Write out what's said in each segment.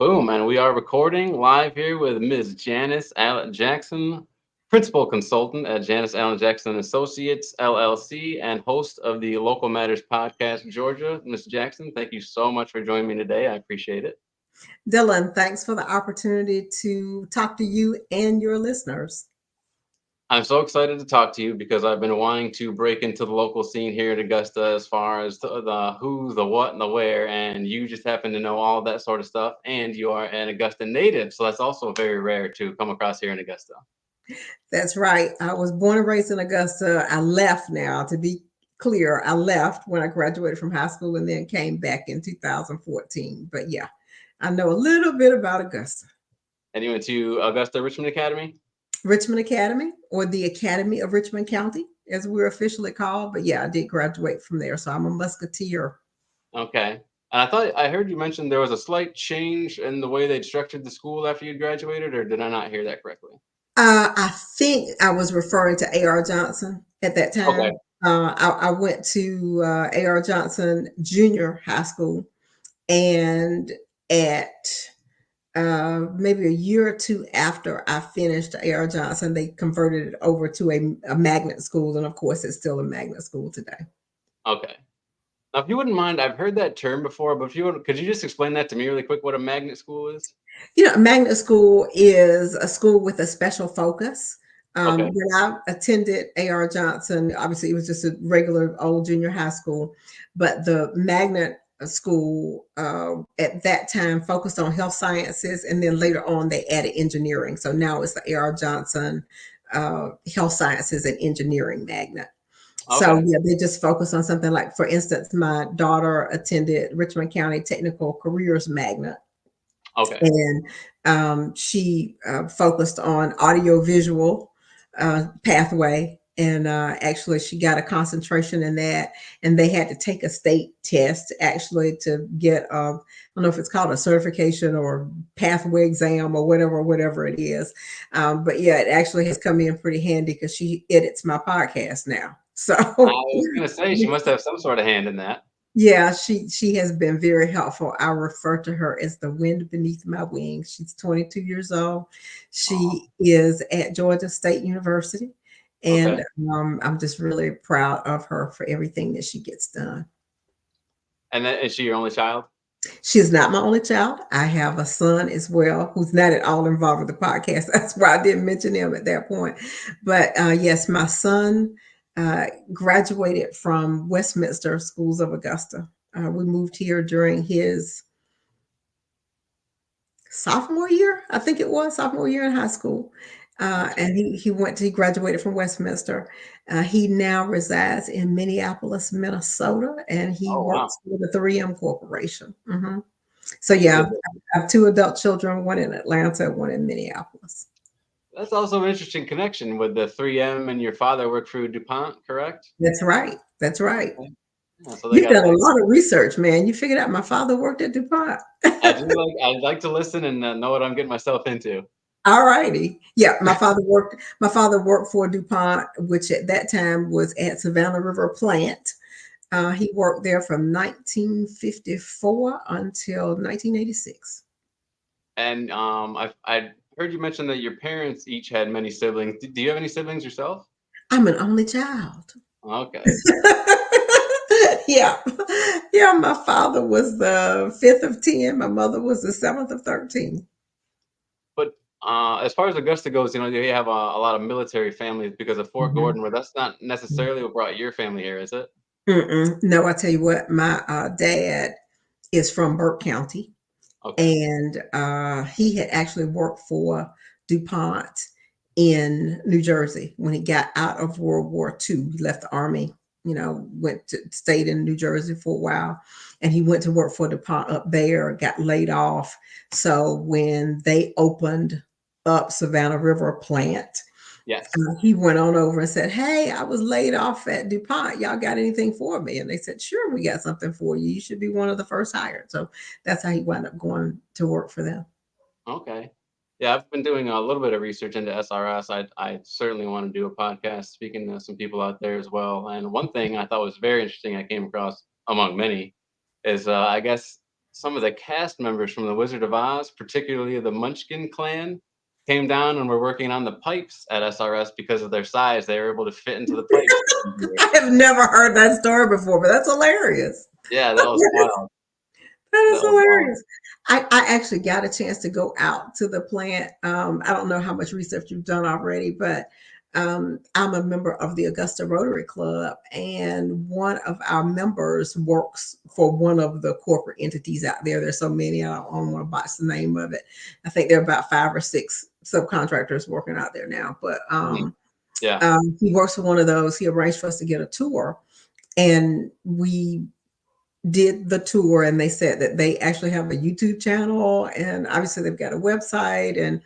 Boom, and we are recording live here with Ms. Janice Allen Jackson, Principal Consultant at Janice Allen Jackson Associates, LLC, and host of the Local Matters Podcast, Georgia. Ms. Jackson, thank you so much for joining me today. I appreciate it. Dillon, thanks for the opportunity to talk to you and your listeners. I'm so excited to talk to you because I've been wanting to break into the local scene here in Augusta as far as the who, the what, and the where, and you just happen to know all of that sort of stuff, and you are an Augusta native, so that's also very rare to come across here in Augusta. That's right. I was born and raised in Augusta. I left now, to be clear. I left when I graduated from high school and then came back in 2014. But yeah, I know a little bit about Augusta. And you went to Augusta Richmond Academy? Richmond Academy, or the Academy of Richmond County, as we're officially called. But yeah, I did graduate from there. So I'm a musketeer. Okay. And I heard you mention there was a slight change in the way they structured the school after you graduated, or did I not hear that correctly? I think I was referring to A.R. Johnson at that Okay. time. I went to A.R. Johnson Junior High School, and at maybe a year or two after I finished A.R. Johnson, they converted it over to a magnet school, and of course, it's still a magnet school today. Okay. Now, if you wouldn't mind, I've heard that term before, but if you would, could you just explain that to me really quick, what a magnet school is? A magnet school is a school with a special focus. Okay. When I attended A.R. Johnson, obviously it was just a regular old junior high school, but the magnet school at that time focused on health sciences, and then later on they added engineering. So now it's the A.R. Johnson Health Sciences and Engineering Magnet. So Okay. yeah, they just focus on something like, for instance, my daughter attended Richmond County Technical Careers Magnet, Okay. and she focused on audiovisual pathway. And actually, she got a concentration in that, and they had to take a state test actually to get I don't know if it's called a certification or pathway exam or whatever it is. But yeah, it actually has come in pretty handy because she edits my podcast now. I So was going to say she must have some sort of hand in that. yeah, she has been very helpful. I refer to her as the wind beneath my wings. She's 22 years old. Oh, She is at Georgia State University, and okay. I'm just really proud of her for everything that she gets done. And then is she your only child? She is not my only child. I have a son as well who's not at all involved with the podcast. That's why I didn't mention him at that point. But yes, my son uh, graduated from Westminster Schools of Augusta. We moved here during his sophomore year, I think it was sophomore year in high school. Okay. And he graduated from Westminster. He now resides in Minneapolis, Minnesota, and he Oh, wow. works for the 3M Corporation. So He's yeah, a, I have two adult children, one in Atlanta, one in Minneapolis. that's also an interesting connection with the 3M and your father worked for DuPont, correct? That's right. That's right. Okay. Yeah, so they You've got done a a lot of research, man. You figured out my father worked at DuPont. I like to listen and know what I'm getting myself into. All righty. Yeah, my father worked for DuPont, which at that time was at Savannah River Plant. He worked there from 1954 until 1986. And I heard you mention that your parents each had many siblings. Do you have any siblings yourself? I'm an only child. Okay. Yeah. Yeah, my father was the fifth of 10. My mother was the seventh of 13. But as far as Augusta goes, you have a lot of military families because of Fort Mhm. Gordon, where that's not necessarily what brought your family here, is it? Mm-mm. No, I tell you what, my dad is from Burke County, Okay. and he had actually worked for DuPont in New Jersey when he got out of World War II. He left the army, stayed in New Jersey for a while, and he went to work for DuPont up there, got laid off. So when they opened up Savannah River plant, Yes. he went on over and said, "Hey, I was laid off at DuPont. Y'all got anything for me?" And they said, "Sure, we got something for you. You should be one of the first hired." So that's how he wound up going to work for them. Okay. Yeah, I've been doing a little bit of research into SRS. I certainly want to do a podcast speaking to some people out there as well. And one thing I thought was very interesting I came across among many is I guess some of the cast members from The Wizard of Oz, particularly the Munchkin clan, came down and were working on the pipes at SRS because of their size. They were able to fit into the pipes easier. I have never heard that story before, but that's hilarious. Yeah, that was wild. That is That was wild. hilarious. I actually got a chance to go out to the plant. I don't know how much research you've done already, but I'm a member of the Augusta Rotary Club, and one of our members works for one of the corporate entities out there. There's so many, I don't want to botch the name of it. I think there are about 5 or 6 subcontractors working out there now, but Mhm. Yeah. he works for one of those. He arranged for us to get a tour, and we did the tour, and they said that they actually have a YouTube channel, and obviously they've got a website, and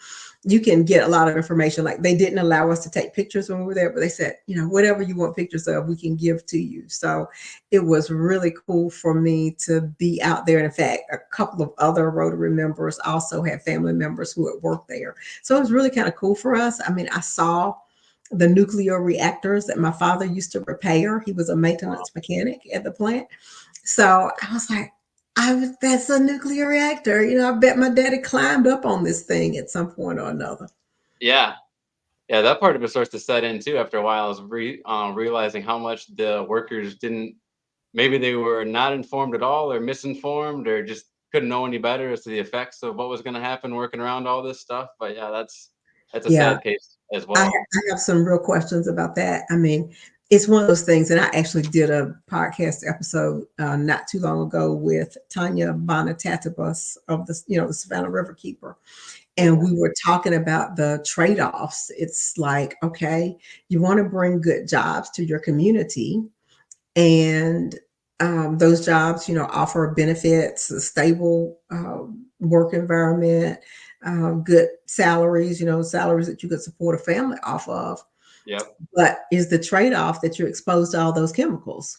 you can get a lot of information. Like, they didn't allow us to take pictures when we were there, but they said, whatever you want pictures of, we can give to you. So it was really cool for me to be out there. And in fact, a couple of other Rotary members also had family members who had worked there. So it was really kind of cool for us. I mean, I saw the nuclear reactors that my father used to repair. He was a Wow. maintenance mechanic at the plant. So I was like, that's a nuclear reactor. I bet my daddy climbed up on this thing at some point or another. Yeah. Yeah, that part of it starts to set in too after a while. Is realizing how much the workers didn't. Maybe they were not informed at all, or misinformed, or just couldn't know any better as to the effects of what was going to happen working around all this stuff. But yeah, that's a Yeah, sad case as I, well. I have some real questions about that. I mean, it's one of those things, and I actually did a podcast episode not too long ago with Tanya Bonatatibus of the Savannah River Keeper, and Okay. we were talking about the trade-offs. It's like, okay, you want to bring good jobs to your community, and those jobs, offer benefits, a stable work environment, good salaries, salaries that you could support a family off of. Yep. But is the trade-off that you're exposed to all those chemicals?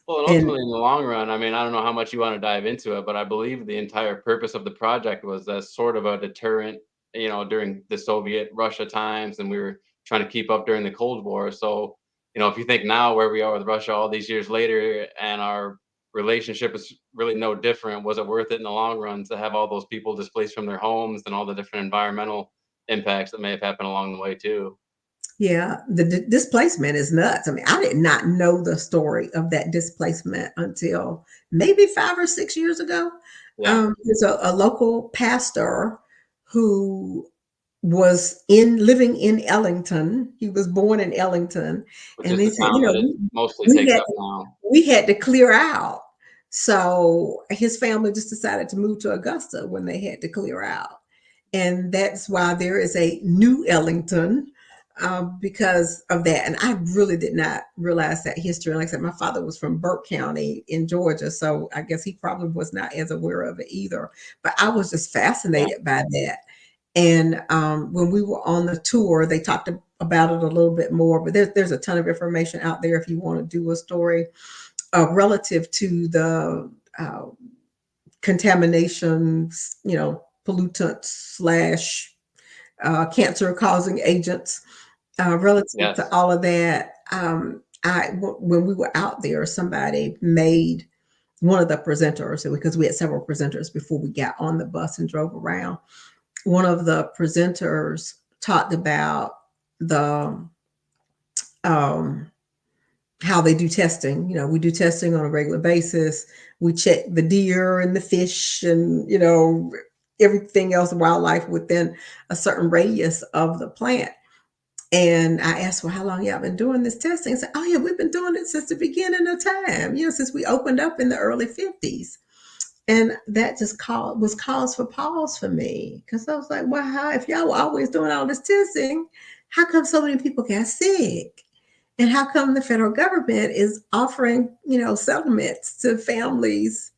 Well, and And ultimately, in the long run, I mean, I don't know how much you want to dive into it, but I believe the entire purpose of the project was as sort of a deterrent, during the Soviet Russia times, and we were trying to keep up during the Cold War. So, if you think now where we are with Russia all these years later, and our relationship is really no different, was it worth it in the long run to have all those people displaced from their homes and all the different environmental impacts that may have happened along the way too? yeah, the displacement is nuts. I mean, I did not know the story of that displacement until maybe 5 or 6 years ago. Yeah, There's a local pastor who was in living in Ellington. He was born in Ellington, which and is they the said, town that it mostly we takes had up now. we had to clear out. So his family just decided to move to Augusta when they had to clear out. And that's why there is a new Ellington, because of that. And I really did not realize that history. Like I said, my father was from Burke County in Georgia, so I guess he probably was not as aware of it either. But I was just Yeah. fascinated by that. And when we were on the tour, they talked about it a little bit more. But there's a ton of information out there if you want to do a story relative to the contaminations, pollutants slash cancer causing agents, relative to Yes. all of that. When we were out there, somebody made one of the presenters, because we had several presenters before we got on the bus and drove around. One of the presenters talked about the um, how they do testing. We do testing on a regular basis. We check the deer and the fish and, everything else, wildlife within a certain radius of the plant. And I asked, well, how long y'all been doing this testing? I said, oh yeah, we've been doing it since the beginning of time, since we opened up in the early 50s. And that just was cause for pause for me. Because I was like, well, if y'all were always doing all this testing, how come so many people got sick? And how come the federal government is offering, settlements to families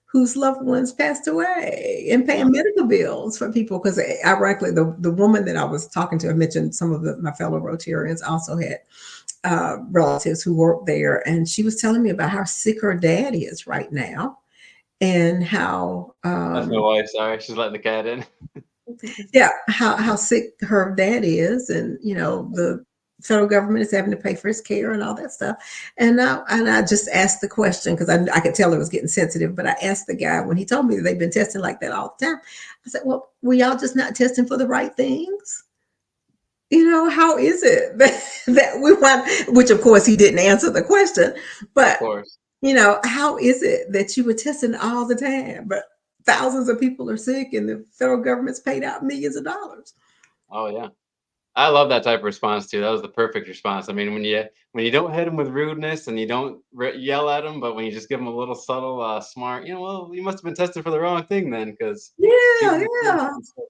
whose loved ones passed away and Yeah. paying medical bills for people? Because ironically, the woman that I was talking to, I mentioned some of my fellow Rotarians also had relatives who worked there. And she was telling me about how sick her dad is right now, and how That's my wife. Sorry, she's letting the cat in. yeah, how sick her dad is, and the federal government is having to pay for his care and all that stuff. And I just asked the question because I could tell it was getting sensitive. But I asked the guy when he told me that they've been testing like that all the time. I said, "Well, were y'all just not testing for the right things? How is it that we want?" Which, of course, he didn't answer the question. Of But course. how is it that you were testing all the time, but thousands of people are sick and the federal government's paid out millions of dollars? Oh yeah. I love that type of response too. That was the perfect response. I mean, when you don't hit them with rudeness and you don't yell at them, but when you just give them a little subtle, smart, well, you must have been tested for the wrong thing then, because Yeah, people still yeah. getting sick.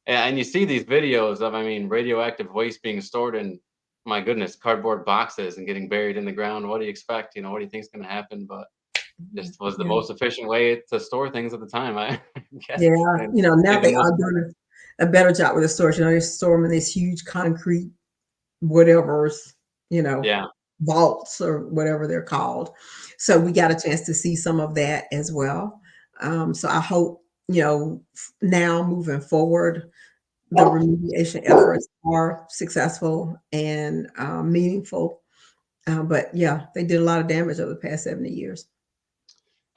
And you see these videos of, I mean, radioactive waste being stored in, my goodness, cardboard boxes and getting buried in the ground. What do you expect? What do you think's going to happen? But just was the Yeah. most efficient way to store things at the time, I guess. Yeah. And Now made the they most are money. doing a better job with the storage. They store them in these huge concrete whatever's, you know, Yeah. vaults or whatever they're called. So we got a chance to see some of that as well. So I hope, now moving forward, the remediation efforts are successful and meaningful. But yeah, they did a lot of damage over the past 70 years.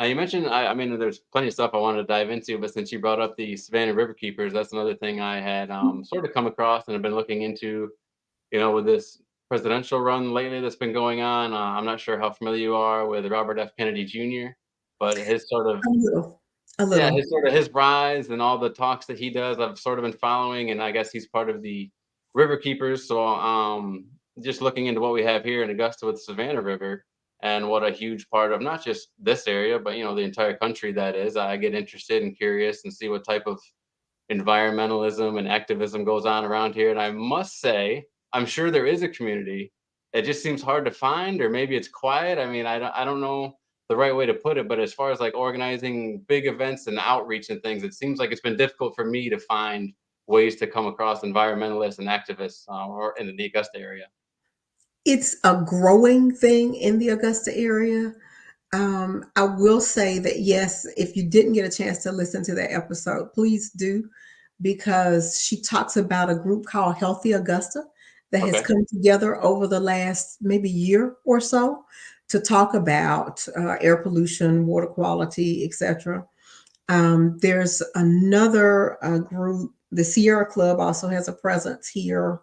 You mentioned, I mean, there's plenty of stuff I wanted to dive into, but since you brought up the Savannah River Keepers, that's another thing I had sort of come across and have been looking into, with this presidential run lately that's been going on. I'm not sure how familiar you are with Robert F. Kennedy Jr., but his sort of, A little, a yeah, little. his rise and all the talks that he does, I've sort of been following, and I guess he's part of the River Keepers. So, just looking into what we have here in Augusta with the Savannah River and what a huge part of not just this area, but the entire country that is. I get interested and curious and see what type of environmentalism and activism goes on around here. And I must say, I'm sure there is a community. It just seems hard to find, or maybe it's quiet. I mean, I don't know the right way to put it, but as far as like organizing big events and outreach and things, it seems like it's been difficult for me to find ways to come across environmentalists and activists or in the Augusta area. It's a growing thing in the Augusta area. I will say that yes, if you didn't get a chance to listen to that episode, please do, because she talks about a group called Healthy Augusta that has Okay. come together over the last maybe year or so to talk about air pollution, water quality, etc. There's another group, the Sierra Club also has a presence here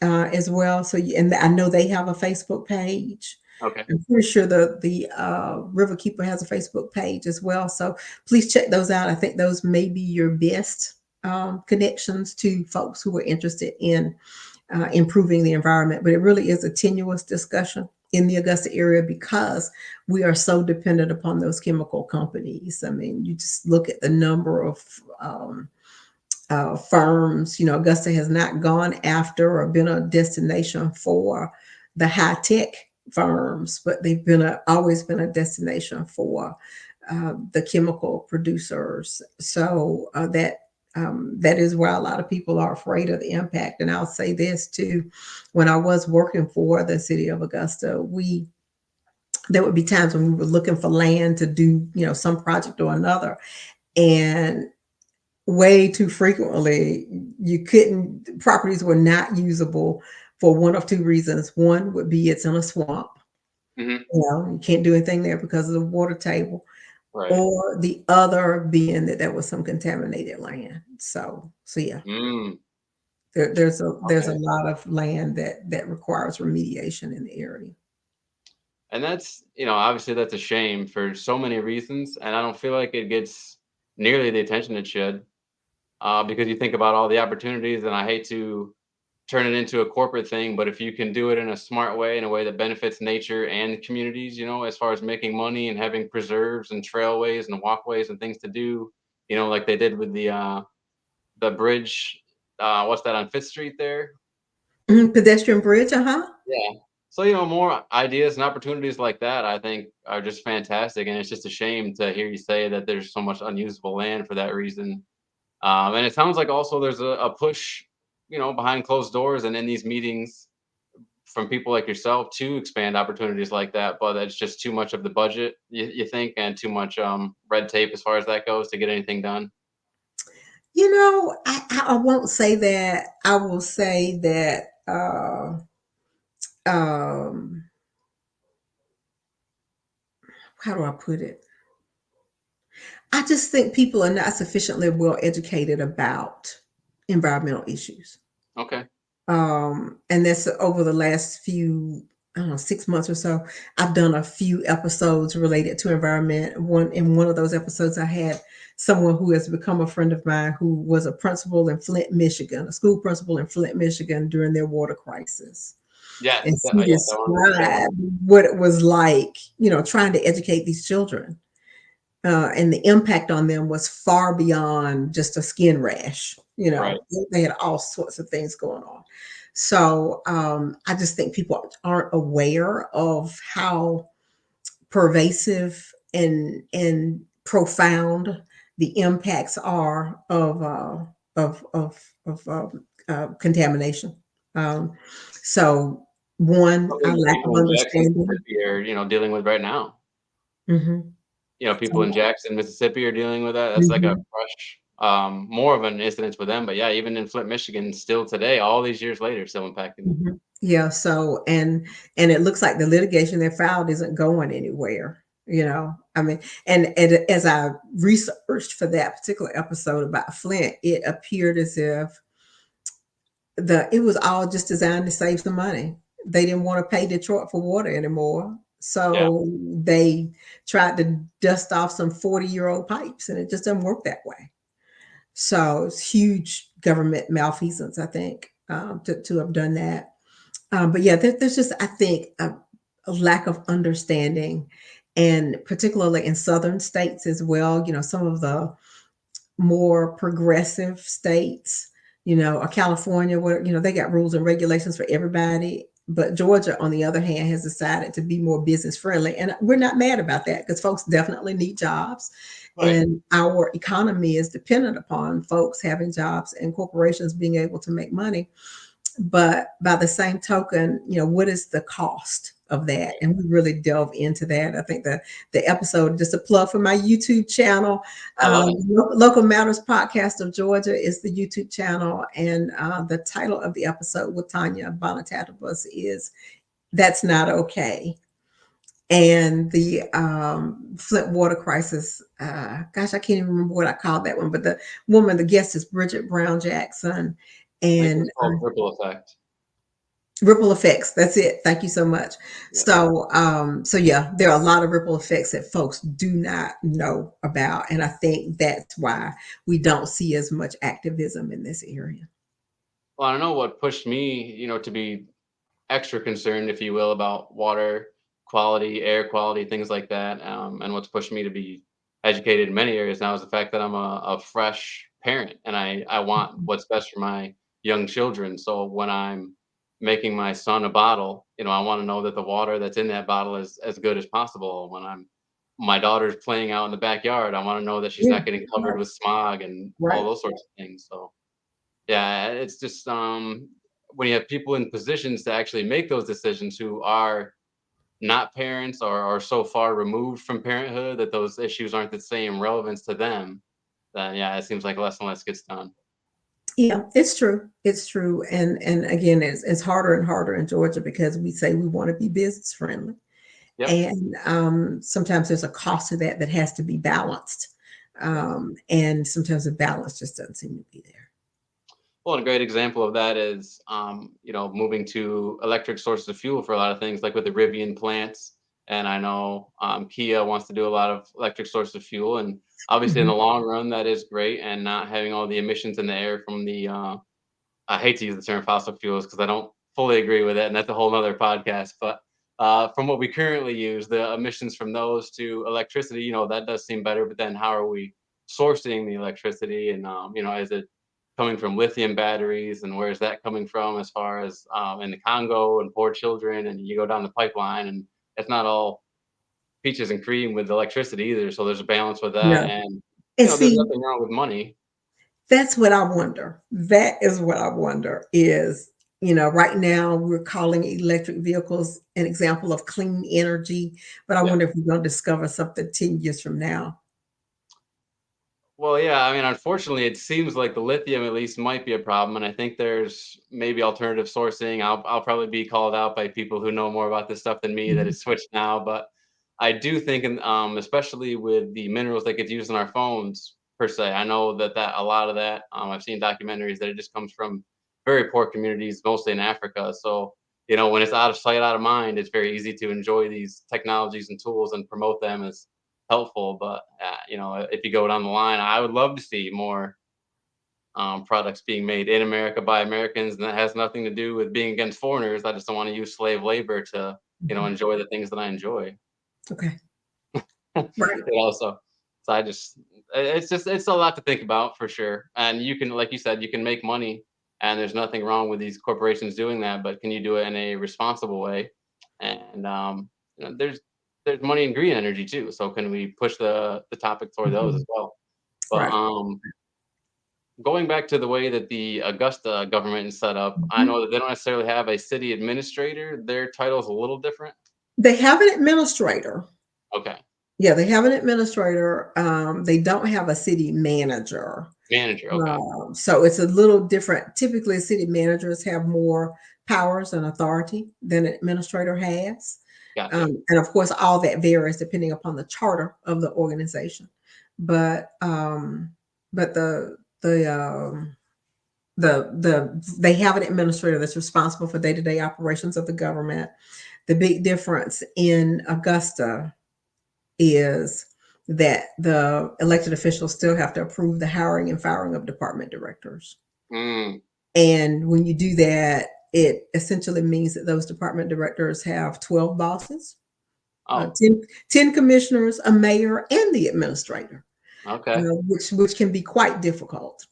as well. And I know they have a Facebook page. Okay. I'm pretty sure the Riverkeeper has a Facebook page as well. So please check those out. I think those may be your best connections to folks who are interested in improving the environment. But it really is a tenuous discussion in the Augusta area because we are so dependent upon those chemical companies. I mean, you just look at the number of firms. Augusta has not gone after or been a destination for the high tech firms, but they've always been a destination for the chemical producers. So that is why a lot of people are afraid of the impact. And I'll say this too: when I was working for the city of Augusta, there would be times when we were looking for land to do some project or another, and way too frequently you couldn't properties were not usable for one of two reasons. One would be it's in a swamp, Hmm. you can't do anything there because of the water table, Right. or the other being that there was some contaminated land. So yeah, Mm, there's a okay. lot of land that requires remediation in the area. And that's, obviously that's a shame for so many reasons. And I don't feel like it gets nearly the attention it should. Because you think about all the opportunities, and I hate to turn it into a corporate thing, but if you can do it in a smart way, in a way that benefits nature and communities, as far as making money and having preserves and trailways and walkways and things to do, like they did with the bridge, what's that, on Fifth Street there? Mhm, pedestrian bridge, uh-huh. Yeah. So, more ideas and opportunities like that, I think, are just fantastic. And it's just a shame to hear you say that there's so much unusable land for that reason. And it sounds like also there's a push, behind closed doors and in these meetings from people like yourself to expand opportunities like that. But it's just too much of the budget, you think, and too much red tape as far as that goes to get anything done. I won't say that. I will say that um, how do I put it? I just think people are not sufficiently well educated about environmental issues. Okay. And that's over the last few, I don't know, 6 months or so. I've done a few episodes related to environment. One of those episodes, I had someone who has become a friend of mine who was a principal in Flint, Michigan, a school principal in Flint, Michigan during their water crisis. And Yes. she Yeah, that one was terrible. described what it was like, trying to educate these children. And the impact on them was far beyond just a skin rash. Right. They had all sorts of things going on. So I just think people aren't aware of how pervasive and profound the impacts are of contamination. Um, so one, a Something lack of people in Jackson, understanding. Mississippi are, dealing with right now. Hmm. People in Jackson, Mississippi are dealing with that. That's like a Hmm. fresh, more of an incident for them. But yeah, even in Flint, Michigan, still today, all these years later, still impacting them. Mhm. Yeah, so and it looks like the litigation they filed isn't going anywhere, I mean, and as I researched for that particular episode about Flint, it appeared as if it was all just designed to save some money. They didn't want to pay Detroit for water anymore. Yeah. So they tried to dust off some 40-year-old pipes, and it just doesn't work that way. So it's huge government malfeasance, I think, to have done that. But yeah, there's just, I think, a lack of understanding, and particularly in southern states as well. Some of the more progressive states, or California, where they got rules and regulations for everybody. But Georgia, on the other hand, has decided to be more business friendly, and we're not mad about that because folks definitely need jobs, Right. and our economy is dependent upon folks having jobs and corporations being able to make money. But by the same token, what is the cost of that? Right. And we really delve into that. I think the episode, just a plug for my YouTube channel, I love it. Local Matters Podcast of Georgia is the YouTube channel, and the title of the episode with Tanya Bonatatabas is "That's Not Okay." And the Flint water crisis. Gosh, I can't even remember what I called that one. But the guest is Bridget Brown Jackson, I think it's and called ripple effect. ripple effects. That's it. Thank you so much. Yeah. So yeah, there are a lot of ripple effects that folks do not know about, and I think that's why we don't see as much activism in this area. Well, I know what pushed me, to be extra concerned, if you will, about water quality, air quality, things like that. And what's pushed me to be educated in many areas now is the fact that I'm a fresh parent and I want what's best for my young children. So when I'm making my son a bottle, I want to know that the water that's in that bottle is as good as possible. When my daughter's playing out in the backyard, I want to know that she's Yeah, not getting covered right, with smog and all right. those sorts of things. So yeah, it's just when you have people in positions to actually make those decisions who are not parents or are so far removed from parenthood that those issues aren't the same relevance to them, then yeah, it seems like less and less gets done. Yeah, it's true. It's true. And again, it's harder and harder in Georgia because we say we want to be business friendly. Yep. And sometimes there's a cost to that that has to be balanced. Yes. And sometimes the balance just doesn't seem to be there. Well, and a great example of that is, moving to electric sources of fuel for a lot of things, like with the Rivian plants. And I know Kia wants to do a lot of electric sources of fuel, and obviously in Mhm. the long run, that is great, and not having all the emissions in the air from the I hate to use the term fossil fuels because I don't fully agree with it, and that's a whole other podcast. But from what we currently use, the emissions from those to electricity, that does seem better. But then, how are we sourcing the electricity? And is it coming from lithium batteries? And where is that coming from? As far as in the Congo and poor children, and you go down the pipeline, and it's not all peaches and cream with electricity either. So there's a balance with that, Yeah. and And there's see, nothing wrong with money. that's what I wonder. That is what I wonder is, right now we're calling electric vehicles an example of clean energy, but I Yeah. wonder if we're going to discover something 10 years from now. Well, yeah, I mean, unfortunately, it seems like the lithium at least might be a problem, and I think there's maybe alternative sourcing. I'll probably be called out by people who know more about this stuff than me that Mhm. it's switched now, but I do think, especially with the minerals that get used in our phones per se, I know that a lot of that, I've seen documentaries that it just comes from very poor communities, mostly in Africa. So, when it's out of sight, out of mind, it's very easy to enjoy these technologies and tools and promote them as helpful. But if you go down the line, I would love to see more products being made in America by Americans, and that has nothing to do with being against foreigners. I just don't want to use slave labor to Mhm. enjoy the things that I enjoy. Okay. Right. So I just it's a lot to think about for sure. And you can, like you said, you can make money, and there's nothing wrong with these corporations doing that. But can you do it in a responsible way? And there's money in green energy too. So can we push the topic toward those as Mhm. well? But Right. going back to the way that the Augusta government is set up, I Mhm. know that they don't necessarily have a city administrator. Their title is a little different. They have an administrator. Okay, Yeah, they have an administrator. They don't have a city manager. manager. Okay, So it's a little different. Typically, city managers have more powers and authority than an administrator has. gotcha. And of course, all that varies depending upon the charter of the organization. But but they have an administrator that's responsible for day-to-day operations of the government. The big difference in Augusta is that the elected officials still have to approve the hiring and firing of department directors. Mm. And when you do that, it essentially means that those department directors have 12 bosses, uh, Oh, 10, 10 commissioners, a mayor, and the administrator, okay. which can be quite difficult.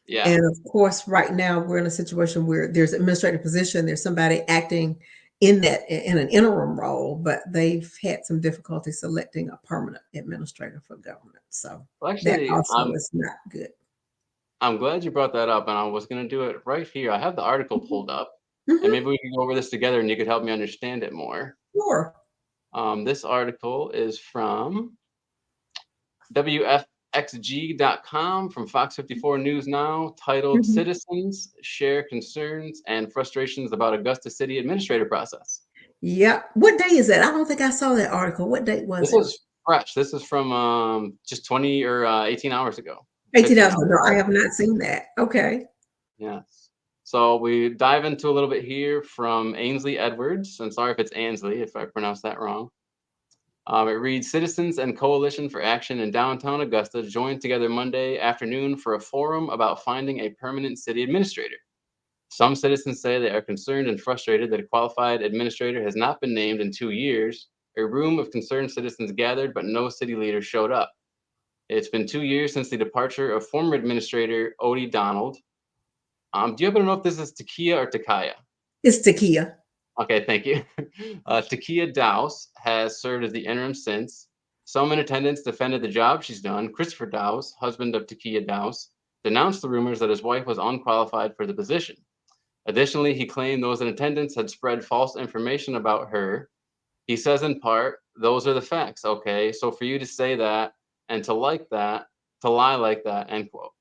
Yeah. And of course, right now we're in a situation where there's administrative position, there's somebody acting in an interim role, but they've had some difficulty selecting a permanent administrator for government. So Well, that actually, also is not good. I'm glad you brought that up, and I was gonna do it right here. I have the article Mhm. pulled up, and Mhm. maybe we can go over this together, and you could help me understand it more. Sure. This article is from WFXG.com from Fox 54 News Now, titled Mhm. "Citizens Share Concerns and Frustrations About Augusta City Administrative Process." Yeah. What day is that? I don't think I saw that article. What date was This it? is fresh. This is from just 20 or 18 hours ago, 18 15 hours ago. hours. No, I have not seen that. Okay. Yes. So we dive into a little bit here from Ainsley Edwards. I'm sorry if it's Ansley, if I pronounced that wrong. It reads Citizens and Coalition for Action in downtown Augusta joined together Monday afternoon for a forum about finding a permanent city administrator. Some citizens say they are concerned and frustrated that a qualified administrator has not been named in 2 years. A room of concerned citizens gathered, but no city leader showed up. It's been 2 years since the departure of former administrator Odie Donald. Do you happen to know if this is Takia or Takaya? It's Takia. Okay, thank you. Takia Dowse has served as the interim since. Some in attendance defended the job she's done. Christopher Dowse, husband of Takia Dowse, denounced the rumors that his wife was unqualified for the position. Additionally, he claimed those in attendance had spread false information about her. He says in part, those are the facts, okay? So for you to say that and to like that, to lie like that, end quote.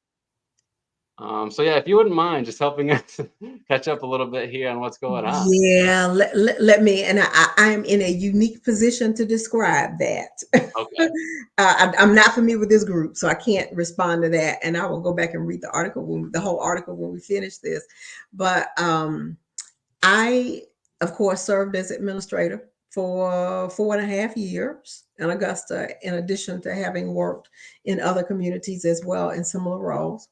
So yeah, if you wouldn't mind just helping us catch up a little bit here on what's going on. Yeah, let me, and I'm in a unique position to describe that. Okay. I'm not familiar with this group, so I can't respond to that. And I will go back and read the whole article when we finish this. But I, of course, served as administrator for 4.5 years in Augusta, in addition to having worked in other communities as well in similar roles.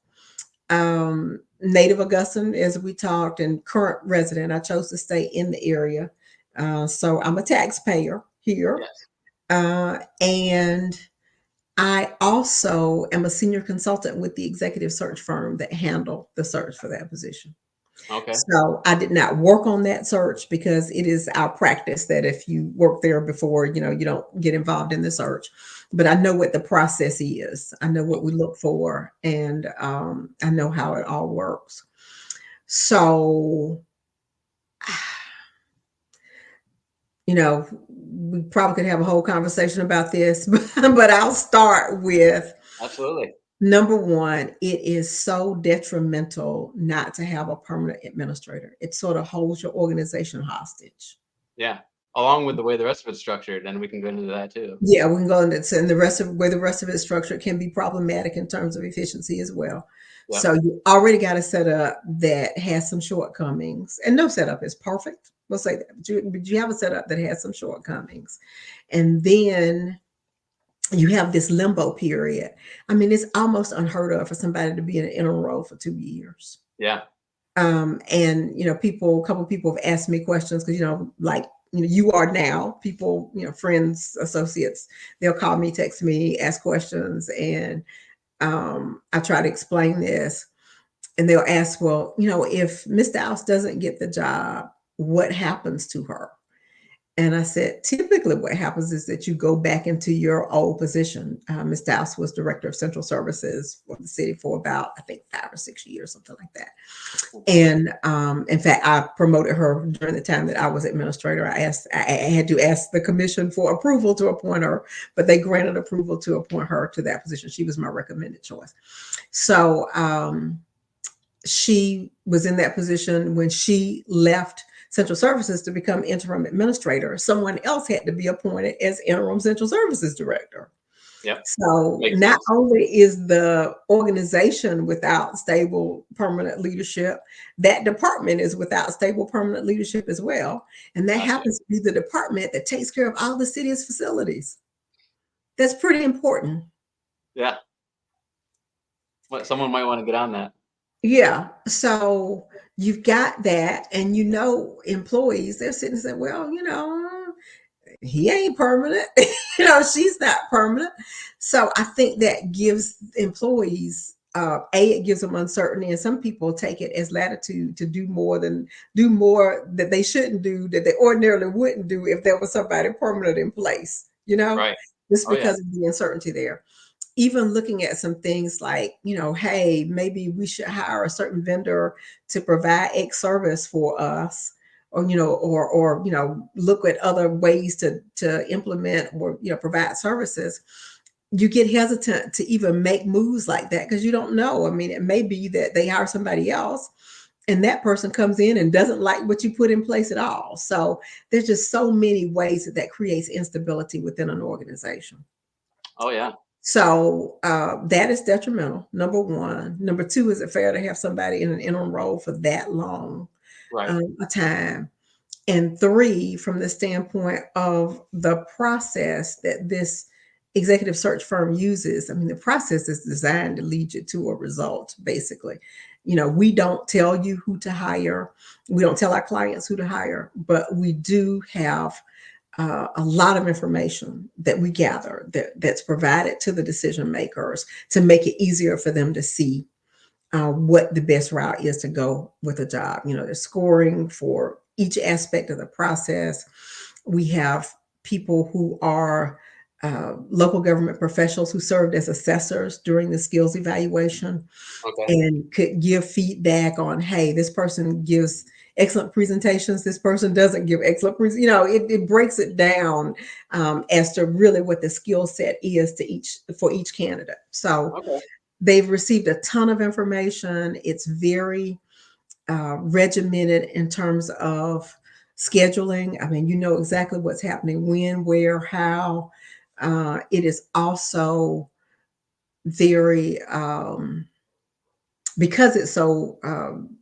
Native Augustan, as we talked, and current resident. I chose to stay in the area. So I'm a taxpayer here. Yes. And I also am a senior consultant with the executive search firm that handled the search for that position. Okay. So I did not work on that search because it is our practice that if you work there before, you don't get involved in the search. But I know what the process is. I know what we look for, and I know how it all works. So, we probably could have a whole conversation about this, but I'll start with Absolutely. Number one, it is so detrimental not to have a permanent administrator. It sort of holds your organization hostage. Yeah. Along with the way the rest of it's structured, and we can go into that too. Yeah, we can go into and the rest of where the rest of it's structured can be problematic in terms of efficiency as well. Yep. So you already got a setup that has some shortcomings, and no setup is perfect. We'll say that, but you have a setup that has some shortcomings, and then you have this limbo period. I mean, it's almost unheard of for somebody to be in an interim role for 2 years. Yeah. And a couple of people have asked me questions because like you are now. People, friends, associates, they'll call me, text me, ask questions, and I try to explain this, and they'll ask, well, if Miss House doesn't get the job, what happens to her? And I said, typically what happens is that you go back into your old position. Ms. Douse was director of central services for the city for about, I think, 5 or 6 years, something like that. And in fact, I promoted her during the time that I was administrator. I had to ask the commission for approval to appoint her, but they granted approval to appoint her to that position. She was my recommended choice. So she was in that position when she left central services to become interim administrator. Someone else had to be appointed as interim central services director. Yep. So Makes not sense. only is the organization without stable permanent leadership, that department is without stable permanent leadership as well. And that Gotcha. happens to be the department that takes care of all the city's facilities. That's pretty important. Yeah. What someone might want to get on that. Yeah. So you've got that, and employees, they're sitting and saying, well, he ain't permanent. She's not permanent. So I think that gives employees, it gives them uncertainty, and some people take it as latitude to do more that they shouldn't do, that they ordinarily wouldn't do if there was somebody permanent in place, Right. just Oh yeah. because of the uncertainty there. Even looking at some things like, hey, maybe we should hire a certain vendor to provide X service for us, or look at other ways to implement or provide services. You get hesitant to even make moves like that because you don't know. I mean, it may be that they hire somebody else and that person comes in and doesn't like what you put in place at all. So there's just so many ways that creates instability within an organization. Oh yeah. So that is detrimental. Number one. Number two, is it fair to have somebody in an interim role for that long Right. a time? And three, from the standpoint of the process that this executive search firm uses, I mean, the process is designed to lead you to a result, basically. We don't tell you who to hire, we don't tell our clients who to hire, but we do have a lot of information that we gather that's provided to the decision makers to make it easier for them to see what the best route is to go with a job. The scoring for each aspect of the process. We have people who are local government professionals who served as assessors during the skills evaluation Okay. and could give feedback on, hey, this person gives excellent presentations, this person doesn't give excellent it breaks it down as to really what the skill set is for each candidate. So Okay. they've received a ton of information. It's very regimented in terms of scheduling. I mean, you know exactly what's happening, when, where, how. It is also very because it's so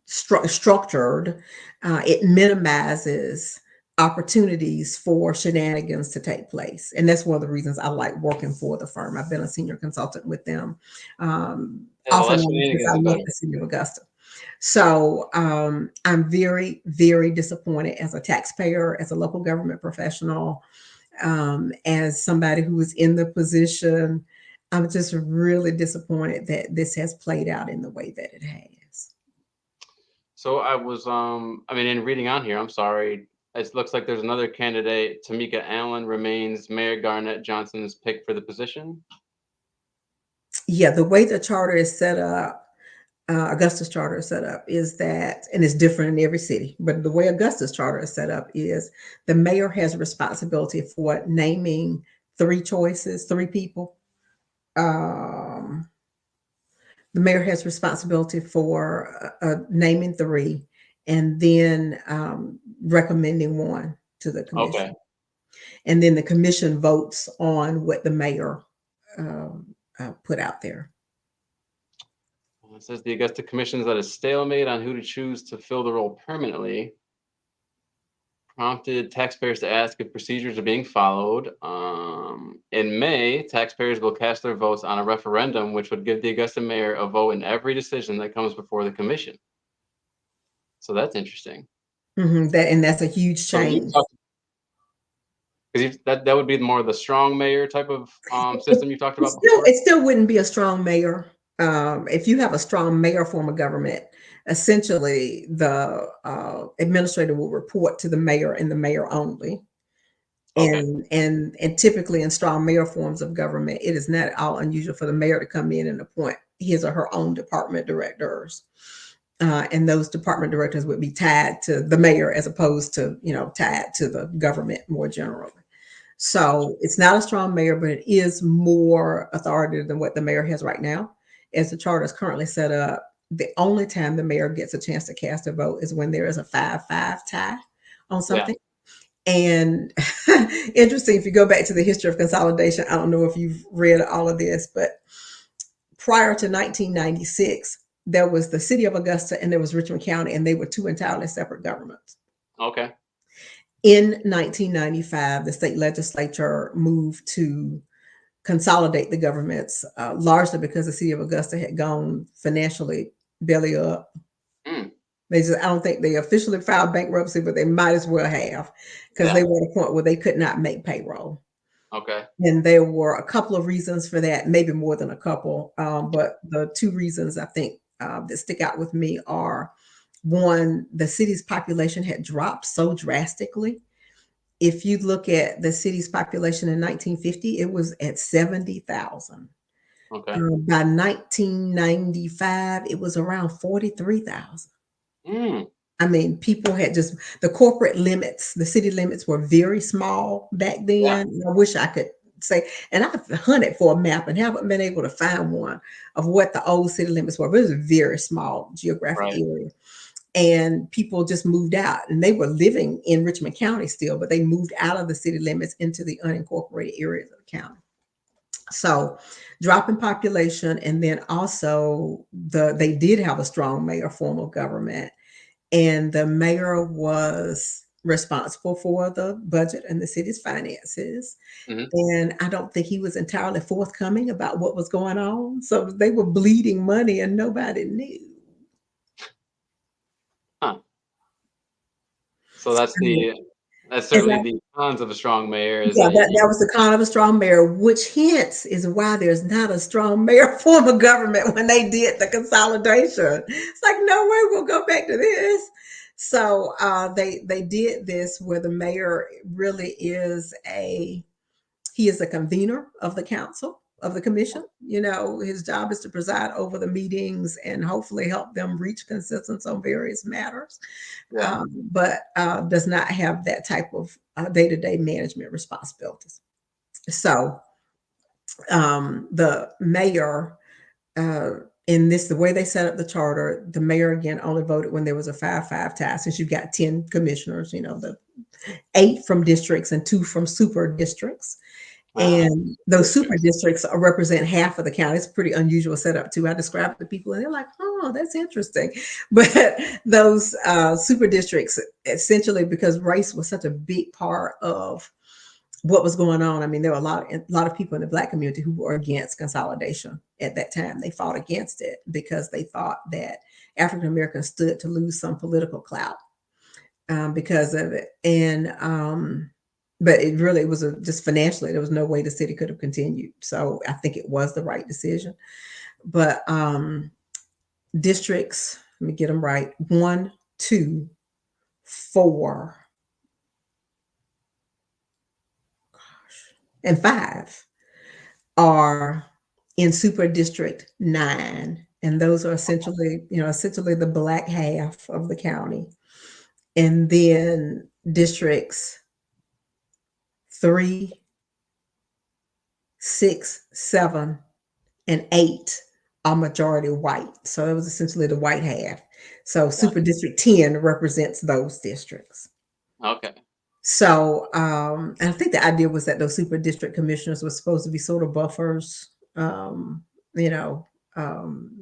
structured, it minimizes opportunities for shenanigans to take place. And that's one of the reasons I like working for the firm. I've been a senior consultant with them Yeah, the off and less on since shenanigans, I the left better. the city of Augusta. So I'm very, very disappointed as a taxpayer, as a local government professional, as somebody who was in the position. I'm just really disappointed that this has played out in the way that it has. So I was I mean in reading on here, I'm sorry. It looks like there's another candidate. Tamika Allen remains Mayor Garnett Johnson's pick for the position. Yeah, the way the charter is set up, Augusta's charter is set up is that, and it's different in every city, but the way Augusta's charter is set up is the mayor has responsibility for naming three choices, three people. Um, The mayor has responsibility for naming three and then recommending one to the Okay. commission. And then the commission votes on what the mayor put out there. Well, it says the Augusta Commission is at a stalemate on who to choose to fill the role permanently. Prompted taxpayers to ask if procedures are being followed. In May, taxpayers will cast their votes on a referendum, which would give the Augusta mayor a vote in every decision that comes before the commission. So that's interesting. That's a huge So you change. talked because that would be more the strong mayor type of It, system you talked it about still before. it still wouldn't be a strong mayor. If you have a strong mayor form of government, essentially the administrator will report to the mayor and the mayor only. Okay. And typically in strong mayor forms of government, it is not at all unusual for the mayor to come in and appoint his or her own department directors. And those department directors would be tied to the mayor as opposed to, tied to the government more generally. Gotcha. So it's not a strong mayor, but it is more authoritative than what the mayor has right now. As the charter is currently set up, the only time the mayor gets a chance to cast a vote is when there is a 5-5 tie on Yeah. something. And interesting, if you go back to the history of consolidation, I don't know if you've read all of this, but prior to 1996, there was the city of Augusta and there was Richmond County, and they were two entirely separate governments. Okay. In 1995, the state legislature moved to consolidate the governments, largely because the city of Augusta had gone financially belly up. Mm, I don't think they officially filed bankruptcy, but they might as well have, because yeah. they were at a point where they could not make payroll. Okay. And there were a couple of reasons for that, maybe more than a couple. But the two reasons I think that stick out with me are, one, the city's population had dropped so drastically. If you look at the city's population in 1950, it was at 70,000. Okay. By 1995, it was around 43,000. Mm, I mean, people had just the corporate limits, the city limits were very small back yeah. then. I wish I could say, and I've hunted for a map and haven't been able to find one of what the old city limits were, but it was a very small geographic Right. area. And people just moved out, and they were living in Richmond County still, but they moved out of the city limits into the unincorporated areas of the county. So drop in population, and then also they did have a strong mayor form of government, and the mayor was responsible for the budget and the city's finances. Hmm. And I don't think he was entirely forthcoming about what was going on. So they were bleeding money and nobody knew. Huh. So that's As certainly I the cons of a strong mayor is Yeah, that that you was the kind of a strong mayor, which hence is why there's not a strong mayor form of government when they did the consolidation. It's like, no way, we'll go back to this. So they did this where the mayor really is he is a convener of the council of the commission. His job is to preside over the meetings and hopefully help them reach consensus on various matters, yeah. but does not have that type of day-to-day management responsibilities. So the mayor, uh, in this, the way they set up the charter, the mayor again only voted when there was a 5-5 tie. Since you've got 10 commissioners, the 8 from districts and 2 from super districts. Ah, And those super districts. districts represent half of the county. It's a pretty unusual setup too. I describe it to people and they're like, oh, that's interesting. But those super districts, essentially, because race was such a big part of what was going on. I mean, there were a lot of people in the Black community who were against consolidation at that time. They fought against it because they thought that African Americans stood to lose some political clout because of it. And but it really was just financially, there was no way the city could have continued. So I think it was the right decision. But districts, let me get them right: 1, 2, 4, and 5 are in super district 9, and those are essentially the black half of the county. And then districts 3, 6, 7, and 8 are majority white. So it was essentially the white half. So Got Super District 10 represents those districts. Okay. So and I think the idea was that those super district commissioners were supposed to be sort of buffers, you know,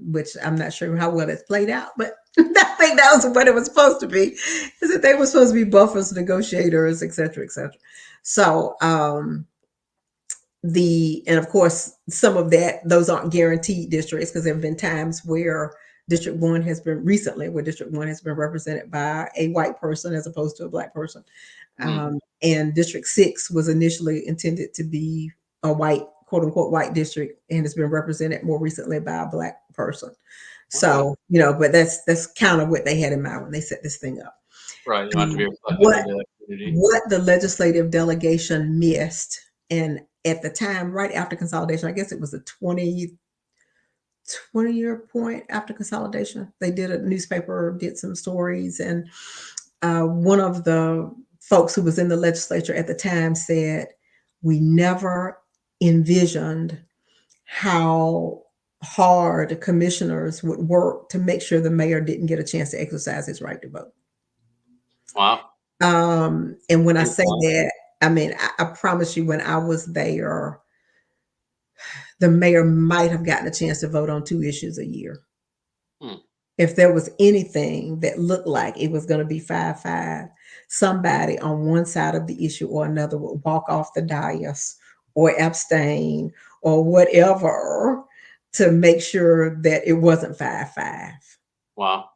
which I'm not sure how well it's played out, but I think that was what it was supposed to be, is that they were supposed to be buffers, negotiators, et cetera, et cetera. So and of course some of that, those aren't guaranteed districts, because there have been times where District 1 has been recently where District 1 has been represented by a white person as opposed to a black person. Mm, And District 6 was initially intended to be a white, quote unquote, white district, and has been represented more recently by a black person. okay. So, but that's kind of what they had in mind when they set this thing up. Right. You want it to be reflective What of the community. what the legislative delegation missed, and at the time, right after consolidation, I guess it was a 20-year point after consolidation, they did a newspaper, did some stories, and one of the folks who was in the legislature at the time said, "We never envisioned how hard commissioners would work to make sure the mayor didn't get a chance to exercise his right to vote." Wow. And when I Good say point. that, I mean, I promise you, when I was there, the mayor might have gotten a chance to vote on 2 issues a year. Hmm. If there was anything that looked like it was going to be 5-5, somebody on one side of the issue or another would walk off the dais or abstain or whatever to make sure that it wasn't 5-5. Wow.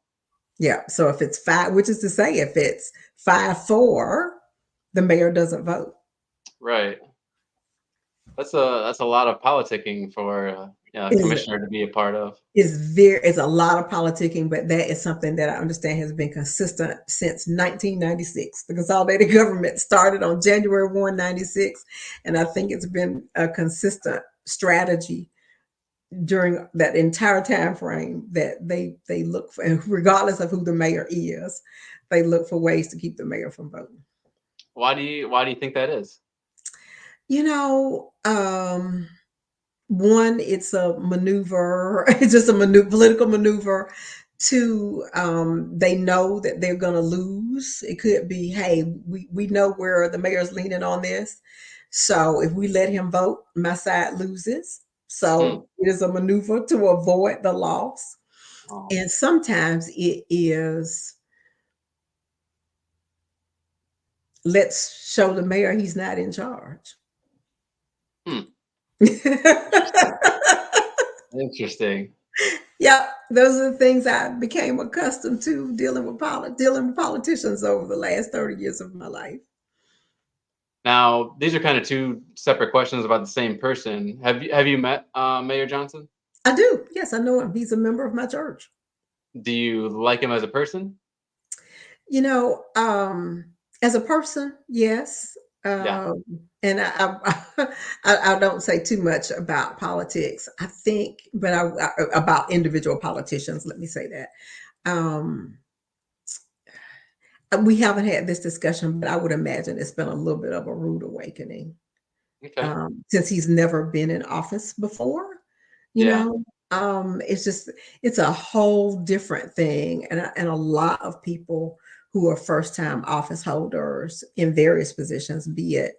Yeah. So if it's five, which is to say, if it's 5-4, the mayor doesn't vote. Right. That's a lot of politicking for a Is commissioner to be a part of. it's a lot of politicking, but that is something that I understand has been consistent since 1996. The consolidated government started on January 1, 96, and I think it's been a consistent strategy during that entire time frame that they look for, and regardless of who the mayor is, they look for ways to keep the mayor from voting. Why do you think that is? You know, one, it's a maneuver, it's just a political maneuver. Two, they know that they're going to lose. It could be, hey, we know where the mayor's leaning on this, so if we let him vote, my side loses. Hmm. So it is a maneuver to avoid the loss. Oh. And sometimes it is, let's show the mayor he's not in charge. Hmm. Interesting. Interesting. Yeah, those are the things I became accustomed to dealing with politicians over the last 30 years of my life. Now, these are kind of two separate questions about the same person. Have you met Mayor Johnson? I do. Yes, I know him. He's a member of my church. Do you like him as a person? You know, as a person, yes. Yeah. Um, and I don't say too much about politics. I think, but about individual politicians. Let me say that. Um, we haven't had this discussion, but I would imagine it's been a little bit of a rude awakening, Okay. since he's never been in office before. You Yeah. know, it's just, it's a whole different thing, and a lot of people who are first time office holders in various positions, be it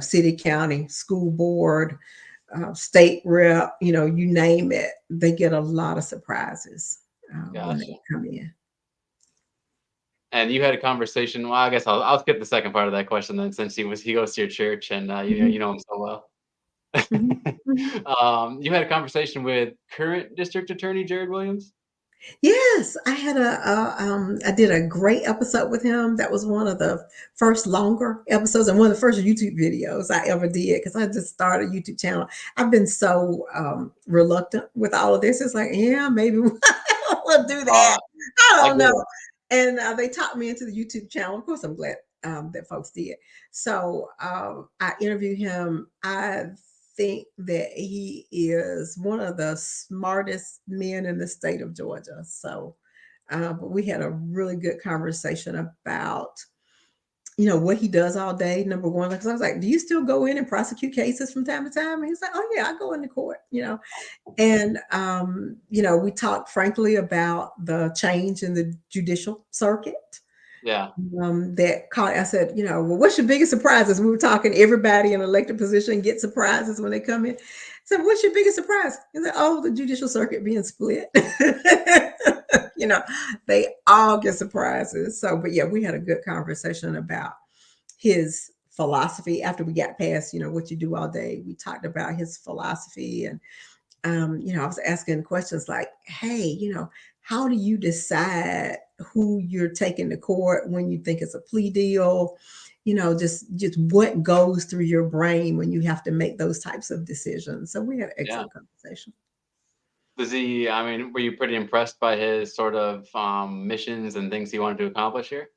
city, county, school board, state rep, you name it, they get a lot of surprises when they Gotcha. come in. And you had a conversation. Well, I guess I'll skip the second part of that question then, since he goes to your church and Mhm, you know him so well. mhm, mhm. You had a conversation with current district attorney Jared Williams. Yes, I did a great episode with him. That was one of the first longer episodes and one of the first YouTube videos I ever did, because I just started a YouTube channel. I've been so reluctant with all of this. It's like, yeah, maybe we'll do that. Uh, I I don't get know. it. And they talked me into the YouTube channel. Of course, I'm glad that folks did. So I interviewed him. I think that he is one of the smartest men in the state of Georgia. So, but we had a really good conversation about, what he does all day. Number one, because I was like, "Do you still go in and prosecute cases from time to time?" And he's like, "Oh yeah, I go into court." And we talked frankly about the change in the judicial circuit. Yeah. That caught. I said, well, what's your biggest surprises? We were talking. Everybody in elected position gets surprises when they come in. So, what's your biggest surprise? He said, "Oh, the judicial circuit being split." you know, they all get surprises. So, but yeah, we had a good conversation about his philosophy after we got past, what you do all day. We talked about his philosophy, and I was asking questions like, "Hey, how do you decide who you're taking to court when you think it's a plea deal? Just what goes through your brain when you have to make those types of decisions." So we had an Yeah. excellent conversation. Does he? I mean, were you pretty impressed by his sort of missions and things he wanted to accomplish here?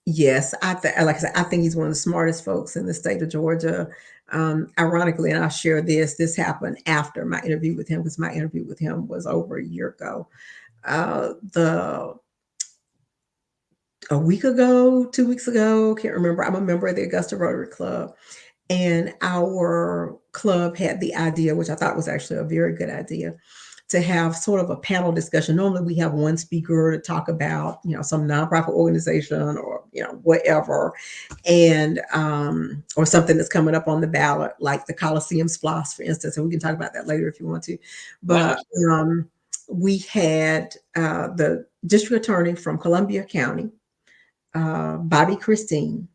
Yes, like I said, I think he's one of the smartest folks in the state of Georgia. Ironically, and I'll share this. This happened after my interview with him because my interview with him was over a year ago. The A week ago, 2 weeks ago, can't remember. I'm a member of the Augusta Rotary Club, and our club had the idea, which I thought was actually a very good idea, to have sort of a panel discussion. Normally, we have one speaker to talk about, some nonprofit organization or whatever, and or something that's coming up on the ballot, like the Coliseum Splosh, for instance. And we can talk about that later if you want to. Yeah, But we had the district attorney from Columbia County, Bobby Christine,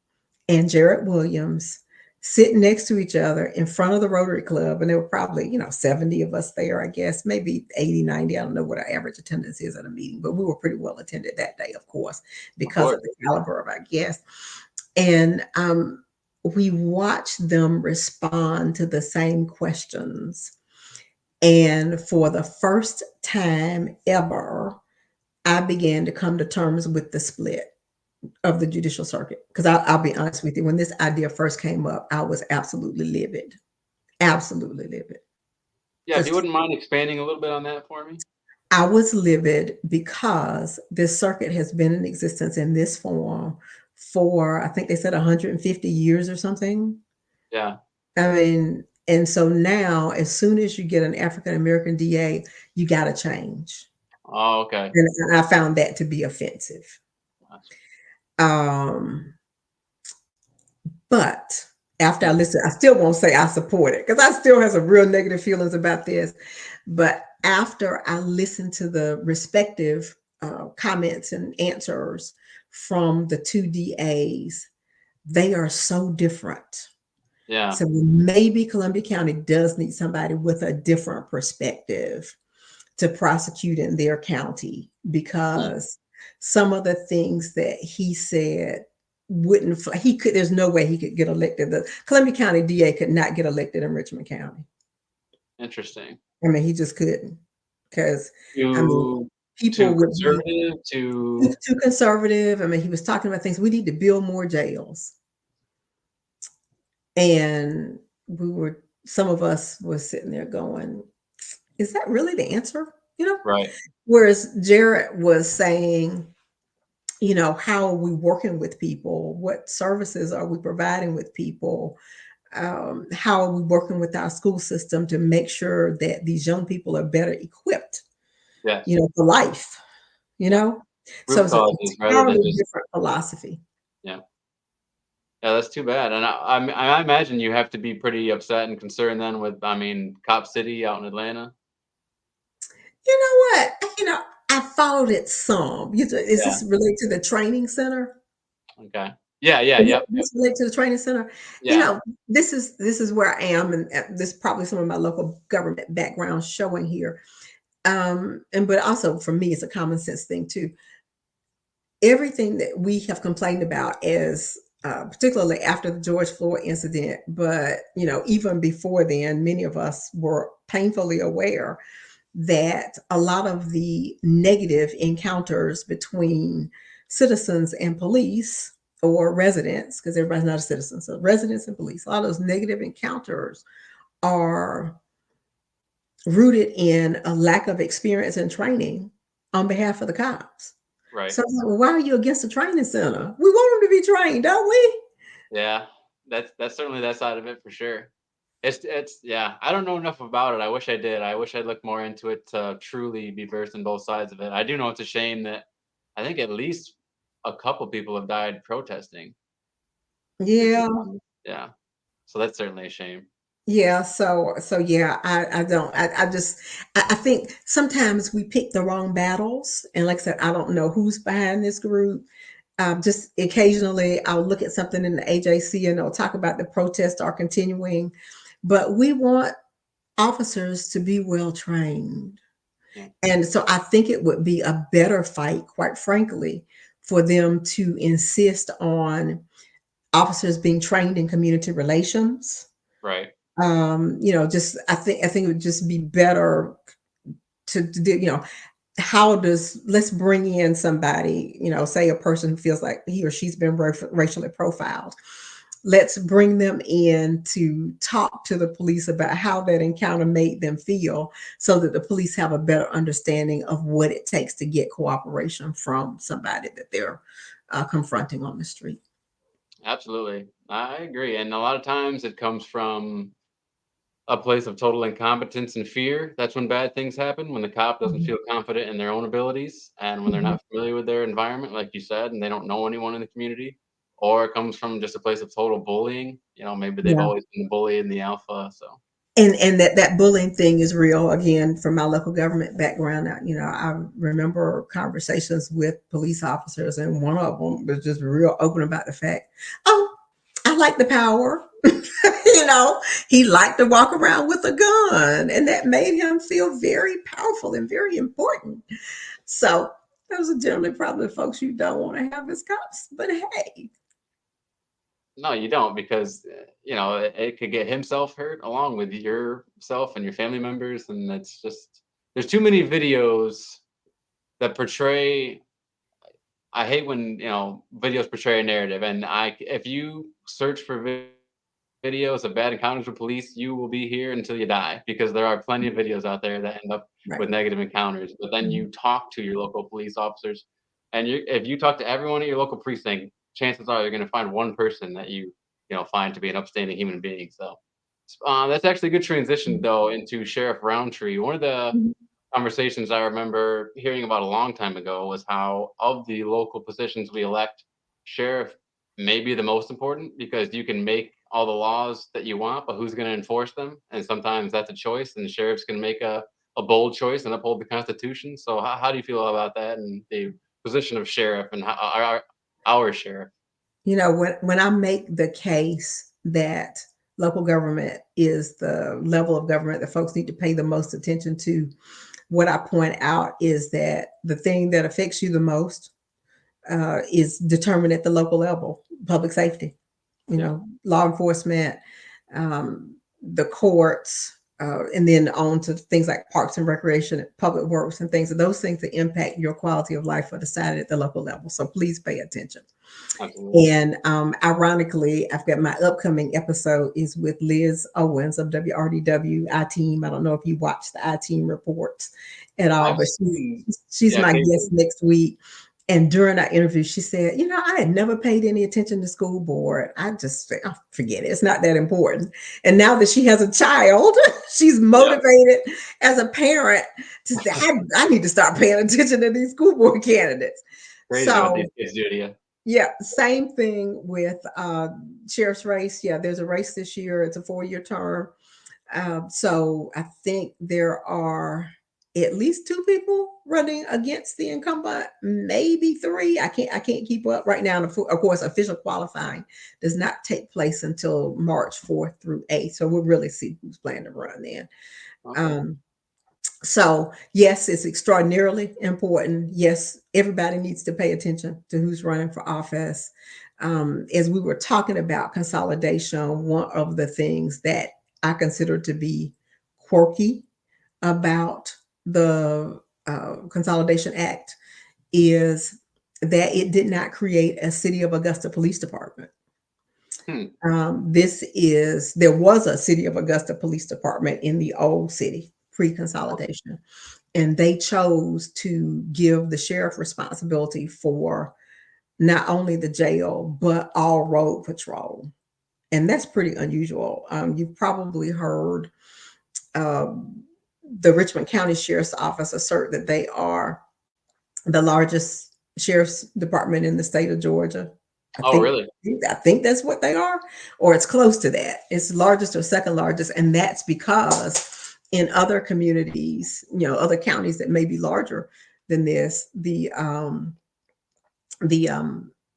and Jarrett Williams sitting next to each other in front of the Rotary Club. And there were probably, 70 of us there, I guess, maybe 80, 90. I don't know what our average attendance is at a meeting, but we were pretty well attended that day, of course, of because course. of the caliber of our guests. And we watched them respond to the same questions. And for the first time ever, I began to come to terms with the split of the judicial circuit. Because I'll be honest with you, when this idea first came up, I was absolutely livid, absolutely livid. Yeah, if you Just wouldn't mind expanding a little bit on that for me. I was livid because this circuit has been in existence in this form for, I think they said, 150 years or something. Yeah. I mean, and so now, as soon as you get an African American DA, you got to change. Oh, okay. And I found that to be offensive. Gotcha. Um, but after I listen, I still won't say I support it because I still have some real negative feelings about this. But after I listened to the respective comments and answers from the two DAs, they are so different. Yeah. So maybe Columbia County does need somebody with a different perspective to prosecute in their county, Hmm. because some of the things that he said wouldn't he could there's no way he could get elected. The Columbia County DA could not get elected in Richmond County. Interesting. I mean, he just couldn't, because I mean, Too people too would be conservative, too. too conservative. I mean, he was talking about things. We need to build more jails, and some of us were sitting there going, "Is that really the answer?" You know. Right. Whereas Jarrett was saying, how are we working with people? What services are we providing with people? How are we working with our school system to make sure that these young people are better equipped, Yes. for life, you Yeah. know? So Root it's an causes rather than entirely just. different philosophy. Yeah. Yeah, that's too bad. And I imagine you have to be pretty upset and concerned then with, I mean, Cop City out in Atlanta. You know what? I followed it some. Is Yeah. this related to the training center? Okay. Yeah, yeah, Is yep, yep. this related to the training center? You Yeah. know, this is where I am, and this is probably some of my local government background showing here. And but also for me, it's a common sense thing too. Everything that we have complained about is particularly after the George Floyd incident, but even before then, many of us were painfully aware that a lot of the negative encounters between citizens and police, or residents, because everybody's not a citizen, so residents and police, a lot of those negative encounters are rooted in a lack of experience and training on behalf of the cops. Right. So I'm like, well, why are you against the training center? We want them to be trained, don't we? Yeah, that's certainly that side of it for sure. It's yeah, I don't know enough about it. I wish I did. I wish I'd looked more into it to truly be versed in both sides of it. I do know it's a shame that I think at least a couple people have died protesting, to be Yeah. honest. Yeah. So that's certainly a shame. Yeah, so yeah, I don't I just I think sometimes we pick the wrong battles, and like I said, I don't know who's behind this group. Just occasionally I'll look at something in the AJC and they'll talk about the protests are continuing, but we want officers to be well trained. Yeah. And so I think it would be a better fight, quite frankly, for them to insist on officers being trained in community relations. Right. Just I think it would just be better to do, how does let's bring in somebody, say a person who feels like he or she's been racially profiled. Let's bring them in to talk to the police about how that encounter made them feel so that the police have a better understanding of what it takes to get cooperation from somebody that they're confronting on the street. Absolutely. I agree. And a lot of times it comes from a place of total incompetence and fear. That's when bad things happen, when the cop doesn't Mhm. feel confident in their own abilities and when they're Mhm. not familiar with their environment, like you said, and they don't know anyone in the community. Or it comes from just a place of total bullying. Maybe they've Yeah. always been the bully and the alpha. So, And that bullying thing is real. Again, from my local government background, I remember conversations with police officers, and one of them was just real open about the fact, oh, I like the power. He liked to walk around with a gun, and that made him feel very powerful and very important. So those are generally probably the folks you don't want to have as cops. But hey, no, you don't because, it could get himself hurt along with yourself and your family members. And that's just, there's too many videos that portray. I hate when, videos portray a narrative, and if you search for videos of bad encounters with police, you will be here until you die because there are plenty of videos out there that end up right. with negative encounters. But then Mhm. you talk to your local police officers, and if you talk to everyone at your local precinct, chances are you're going to find one person that find to be an upstanding human being. So that's actually a good transition though into Sheriff Roundtree. One of the Mhm. conversations I remember hearing about a long time ago was how of the local positions we elect, sheriff may be the most important because you can make all the laws that you want, but who's going to enforce them? And sometimes that's a choice, and sheriffs can make a bold choice and uphold the Constitution. So how do you feel about that and the position of sheriff and our sheriff? When I make the case that local government is the level of government that folks need to pay the most attention to, what I point out is that the thing that affects you the most is determined at the local level: public safety, Yeah. law enforcement, the courts, and then on to things like parks and recreation, public works, and things. Those things that impact your quality of life are decided at the local level. So please pay attention. Absolutely. And ironically, I've got my upcoming episode is with Liz Owens of WRDW team. I don't know if you watch the team reports at all, I've but seen, she's yeah, my guest occasionally. next week. And during our interview, she said, I had never paid any attention to school board. I just said, oh, forget it. It's not that important. And now that she has a child, she's Yep. motivated as a parent to say, I need to start paying attention to these school board candidates. Crazy what these So kids do to you. yeah, same thing with sheriff's race. Yeah, there's a race this year. It's a 4-year term. So I think there are at least 2 people running against the incumbent, maybe 3. I can't keep up right now. And of course, official qualifying does not take place until March 4th through 8th. So we'll really see who's planning to run then. Okay. Um, so, yes, it's extraordinarily important. Yes, everybody needs to pay attention to who's running for office. As we were talking about consolidation, one of the things that I consider to be quirky about the Consolidation Act is that it did not create a City of Augusta Police Department. Hmm. There was a City of Augusta Police Department in the old city pre-consolidation, and they chose to give the sheriff responsibility for not only the jail, but all road patrol. And that's pretty unusual. You've probably heard um, the Richmond County Sheriff's Office assert that they are the largest sheriff's department in the state of Georgia. I Oh, think really? I think that's what they are, or it's close to that. It's largest or second largest, and that's because in other communities, other counties that may be larger than this, the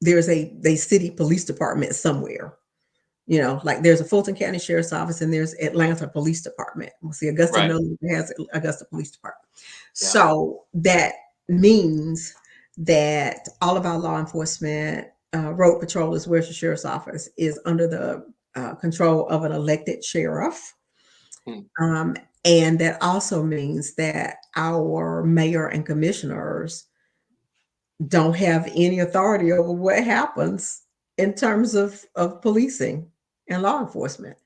there's a city police department somewhere. Like there's a Fulton County Sheriff's Office and there's Atlanta Police Department. Well, see, Augusta Right. no longer has Augusta Police Department. Yeah. So that means that all of our law enforcement, road patrollers, where's the sheriff's office, is under the control of an elected sheriff. Hmm. Um, and that also means that our mayor and commissioners don't have any authority over what happens in terms of policing and law enforcement.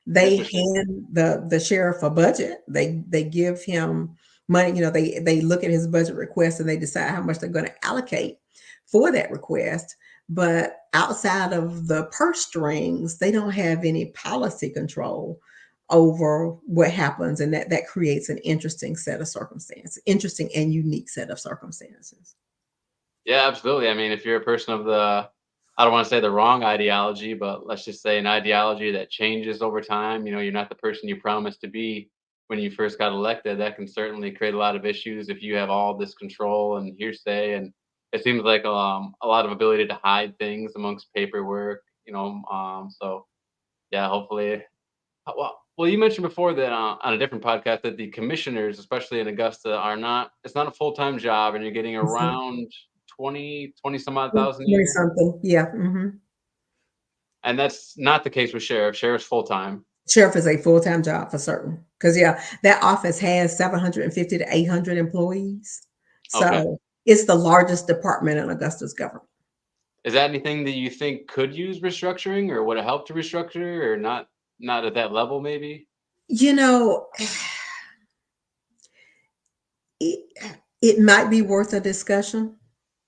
They Interesting. hand the sheriff a budget. They give him money. They look at his budget request and they decide how much they're going to allocate for that request. But outside of the purse strings, they don't have any policy control over what happens, and that creates an interesting set of circumstances, interesting and unique set of circumstances. Yeah, absolutely. I mean, if you're a person of I don't want to say the wrong ideology, but let's just say an ideology that changes over time, you're not the person you promised to be when you first got elected, that can certainly create a lot of issues if you have all this control and hearsay. And it seems like a lot of ability to hide things amongst paperwork, so yeah, hopefully. Well, you mentioned before that on a different podcast that the commissioners, especially in Augusta, it's not a full time job, and you're getting around 20 some odd thousand a 20 year. something, yeah, mhm. And that's not the case with sheriff. Sheriff's full time. Sheriff is a full-time job for certain. Because yeah, that office has 750 to 800 employees. Okay. So, it's the largest department in Augusta's government. Is that anything that you think could use restructuring, or would it help to restructure, or not at that level, maybe? You know, it it might be worth a discussion,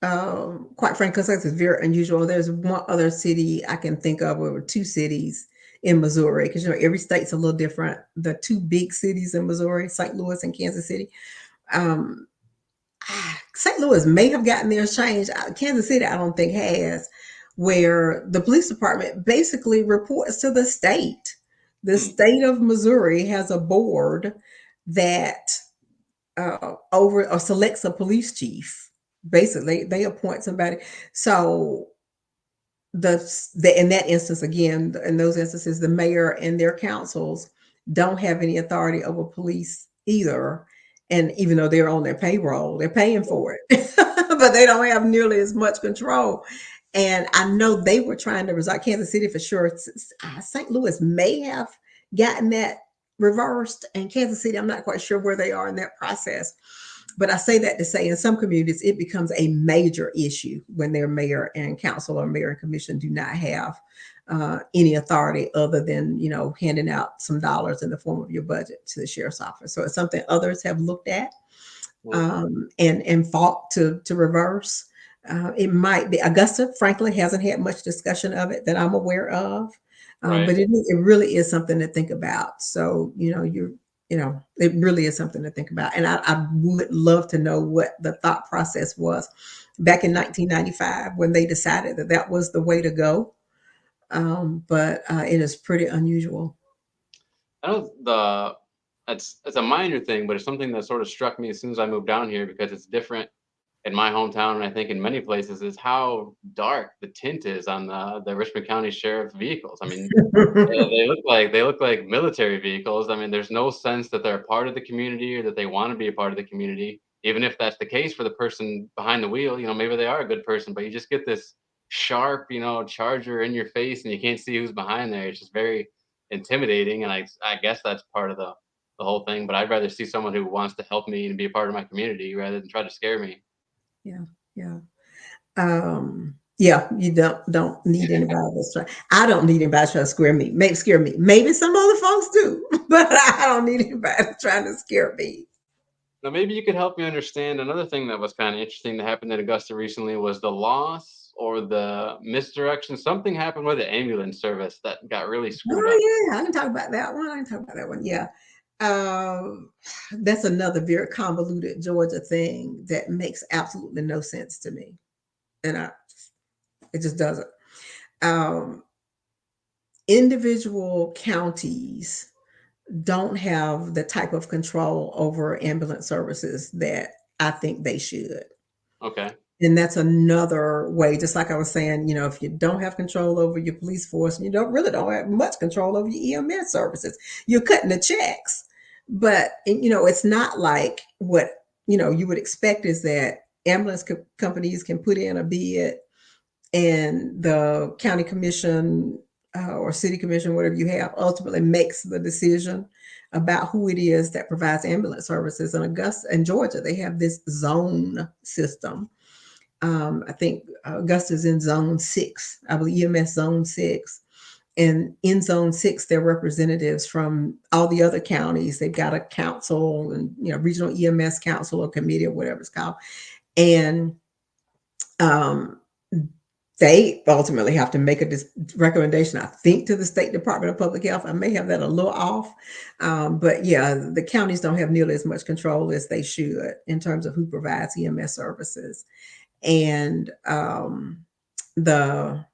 quite frankly, 'cause it's very unusual. There's one other city I can think of, or 2 cities in Missouri, because every state's a little different. The 2 big cities in Missouri, St. Louis and Kansas City. Um, St. Louis may have gotten theirs changed. Kansas City, I don't think has, where the police department basically reports to the state. The Hmm. state of Missouri has a board that over or selects a police chief. Basically, they appoint somebody. So in that instance, again, in those instances, the mayor and their councils don't have any authority over police either. And even though they're on their payroll, they're paying for it, but they don't have nearly as much control. And I know they were trying to resolve Kansas City for sure. St. Louis may have gotten that reversed, and Kansas City, I'm not quite sure where they are in that process. But I say that to say in some communities, it becomes a major issue when their mayor and council or mayor and commission do not have any authority other than, handing out some dollars in the form of your budget to the sheriff's office. So it's something others have looked at Hmm. and fought to reverse. It might be Augusta, frankly, hasn't had much discussion of it that I'm aware of, Right. but it really is something to think about. So it really is something to think about, and I would love to know what the thought process was back in 1995 when they decided that that was the way to go. But it is pretty unusual. I know it's a minor thing, but it's something that sort of struck me as soon as I moved down here because it's different in my hometown, and I think in many places, is how dark the tint is on the Richmond County Sheriff vehicles. I mean, they look like military vehicles. I mean, there's no sense that they're a part of the community or that they want to be a part of the community. Even if that's the case for the person behind the wheel, maybe they are a good person, but you just get this sharp, charger in your face, and you can't see who's behind there. It's just very intimidating, and I guess that's part of the whole thing. But I'd rather see someone who wants to help me and be a part of my community rather than try to scare me. Yeah, yeah. Yeah, you don't need anybody that's trying. I don't need anybody trying to scare me. Maybe some other folks do, but I don't need anybody trying to scare me. Now, maybe you could help me understand another thing that was kind of interesting that happened in Augusta recently was the loss or the misdirection. Something happened with the ambulance service that got really screwed up. Oh yeah, I can talk about that one. I can talk about that one. Yeah. Um, that's another very convoluted Georgia thing that makes absolutely no sense to me. And it just doesn't. Um, Individual counties don't have the type of control over ambulance services that I think they should. Okay. And that's another way, just like I was saying, if you don't have control over your police force and you don't have much control over your EMS services, you're cutting the checks. But, it's not like what, you would expect is that ambulance companies can put in a bid and the county commission or city commission, whatever you have, ultimately makes the decision about who it is that provides ambulance services. In Augusta and Georgia, they have this zone system. I think Augusta's in zone 6, I believe EMS zone 6. And in zone 6, they're representatives from all the other counties. They've got a council and, regional EMS council or committee or whatever it's called. And um, they ultimately have to make a recommendation, I think, to the State Department of Public Health. I may have that a little off. But yeah, the counties don't have nearly as much control as they should in terms of who provides EMS services. And the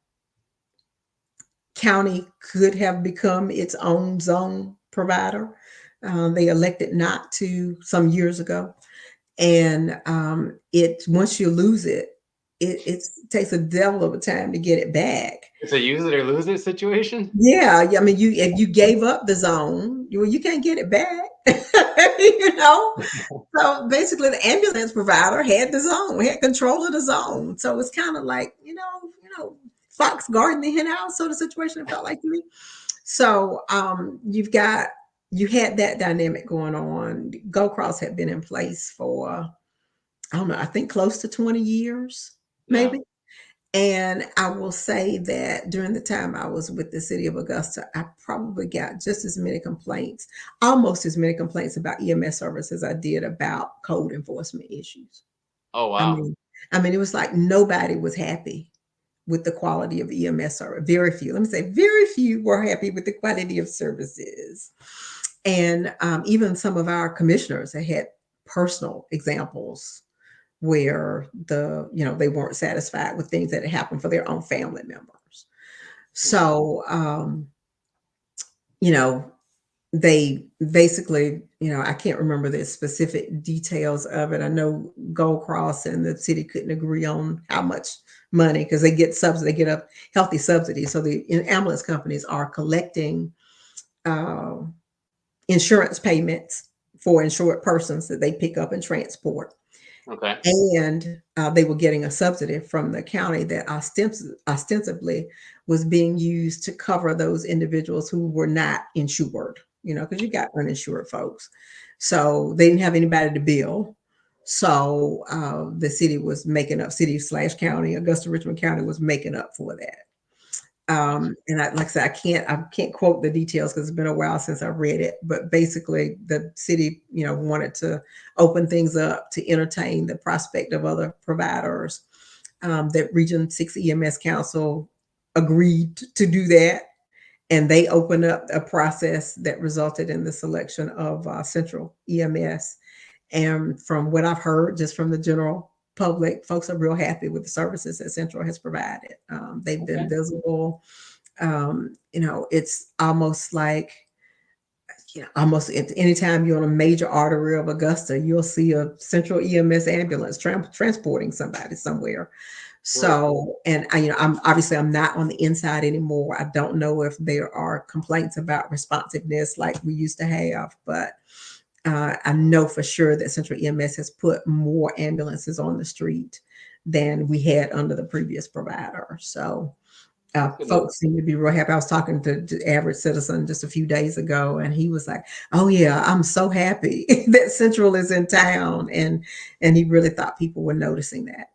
county could have become its own zone provider. They elected not to some years ago, and it once you lose it, it takes a devil of a time to get it back. It's a use it or lose it situation. Yeah, I mean, you if you gave up the zone, you can't get it back. you know, so basically, the ambulance provider had the zone, had control of the zone. So it's kind of like Fox Garden the hen house sort of situation. It felt like to me. So you had that dynamic going on. Go Cross had been in place for I don't know, I think close to 20 years, Yeah. maybe. And I will say that during the time I was with the city of Augusta, I probably got just as many complaints, almost as many complaints about EMS service as I did about code enforcement issues. Oh I wow. mean, it was like nobody was happy with the quality of EMS service. Very few. Let me say, very few were happy with the quality of services. And even some of our commissioners had personal examples where they weren't satisfied with things that had happened for their own family members. Hmm. So you know they basically, I can't remember the specific details of it. I know Gold Cross and the city couldn't agree on how much money because they get subsidy, they get a healthy subsidy. So the ambulance companies are collecting uh, insurance payments for insured persons that they pick up and transport. Okay. And they were getting a subsidy from the county that ostensibly was being used to cover those individuals who were not insured, because you got uninsured folks. So they didn't have anybody to bill. So the city was making up, city/county, Augusta Richmond County was making up for that. And like I said, I can't quote the details because it's been a while since I read it. But basically, the city, wanted to open things up to entertain the prospect of other providers. That Region 6 EMS Council agreed to do that, and they opened up a process that resulted in the selection of Central EMS. And from what I've heard, just from the general public, folks are real happy with the services that Central has provided. They've been Okay. visible. It's almost like, almost anytime you're on a major artery of Augusta, you'll see a Central EMS ambulance transporting somebody somewhere. Right. So, and I'm not on the inside anymore. I don't know if there are complaints about responsiveness like we used to have, but I know for sure that Central EMS has put more ambulances on the street than we had under the previous provider. So That's good to know. folks seem to be real happy. I was talking to the average citizen just a few days ago, and he was like, "Oh yeah, I'm so happy that Central is in town," and he really thought people were noticing that.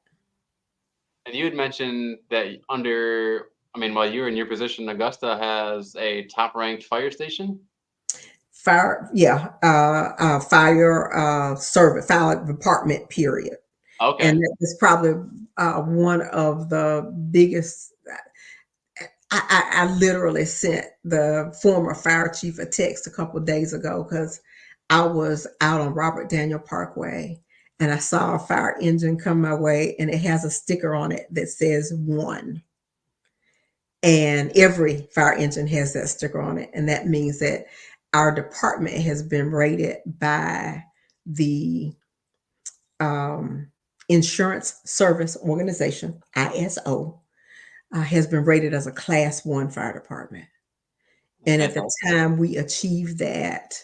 And you had mentioned that while you were in your position, Augusta has a top ranked fire station. Fire, yeah, fire service, fire department, period. Okay. And it's probably one of the biggest. I literally sent the former fire chief a text a couple of days ago because I was out on Robert Daniel Parkway and I saw a fire engine come my way and it has a sticker on it that says one. And every fire engine has that sticker on it. And that means that our department has been rated by the um, Insurance Service Organization, ISO, has been rated as a class one fire department. And at the Fantastic. time we achieved that,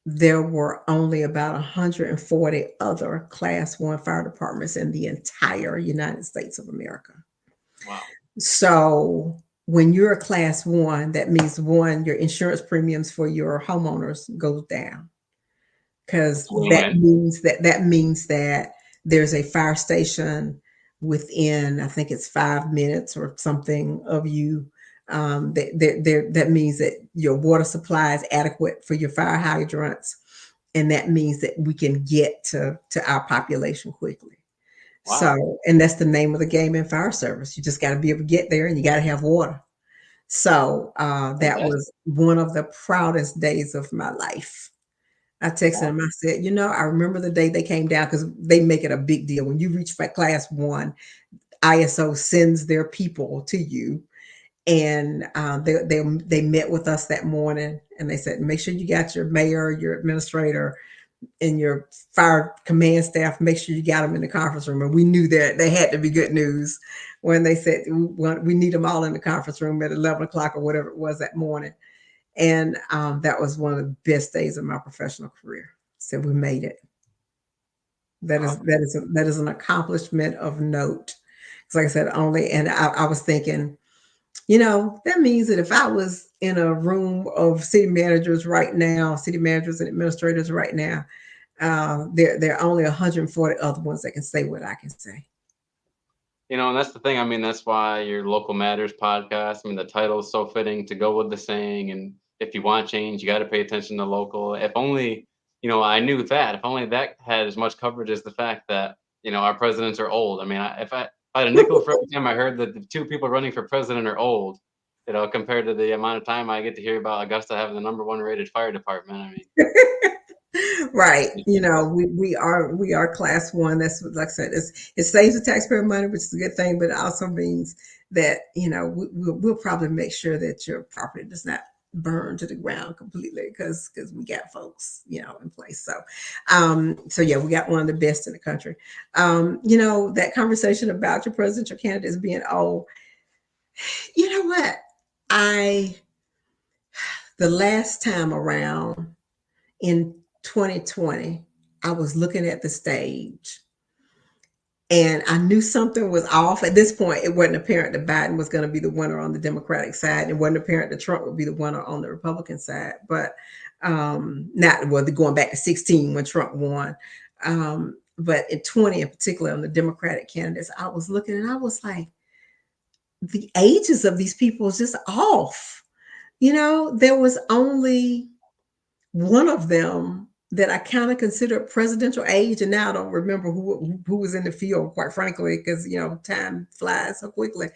there were only about 140 other class one fire departments in the entire United States of America. Wow. So when you're a class one, that means one, your insurance premiums for your homeowners goes down because That's a win-win. that means that there's a fire station within, I think it's 5 minutes or something of you. That means that your water supply is adequate for your fire hydrants, and that means that we can get to our population quickly. Wow. So, and that's the name of the game in fire service. You just got to be able to get there, and you got to have water. So that Fantastic. was one of the proudest days of my life. I texted Wow. him. I said, I remember the day they came down because they make it a big deal. When you reach class one, ISO sends their people to you, and they met with us that morning, and they said, make sure you got your mayor, your administrator, and your fire command staff. Make sure you got them in the conference room. And we knew that they had to be good news when they said we need them all in the conference room at 11 o'clock or whatever it was that morning. And that was one of the best days of my professional career. So we made it. That is Wow. that is an accomplishment of note. Because like I said, only and I was thinking, that means that if I was in a room of city managers right now, city managers and administrators right now, there are only 140 other ones that can say what I can say. And that's the thing. I mean, that's why your Local Matters podcast, I mean, the title is so fitting to go with the saying. And if you want change, you got to pay attention to local. If only, I knew that. If only that had as much coverage as the fact that, our presidents are old. I mean, if I had a nickel for every time I heard that the two people running for president are old, compared to the amount of time I get to hear about Augusta having the number one rated fire department. I mean, Right. it's impressive. We are class one. That's what, like I said, it saves the taxpayer money, which is a good thing, but it also means that, we'll probably make sure that your property does not burn to the ground completely because we got folks, in place. So yeah, we got one of the best in the country. That conversation about your presidential candidates being old, you know what? I the last time around in 2020, I was looking at the stage and I knew something was off. At this point, it wasn't apparent that Biden was going to be the winner on the Democratic side. It wasn't apparent that Trump would be the winner on the Republican side. But not well, going back to 16 when Trump won. But in 20, in particular, on the Democratic candidates, I was looking and I was like, the ages of these people is just off. There was only one of them that I kind of considered presidential age, and now I don't remember who was in the field, quite frankly, because time flies so quickly.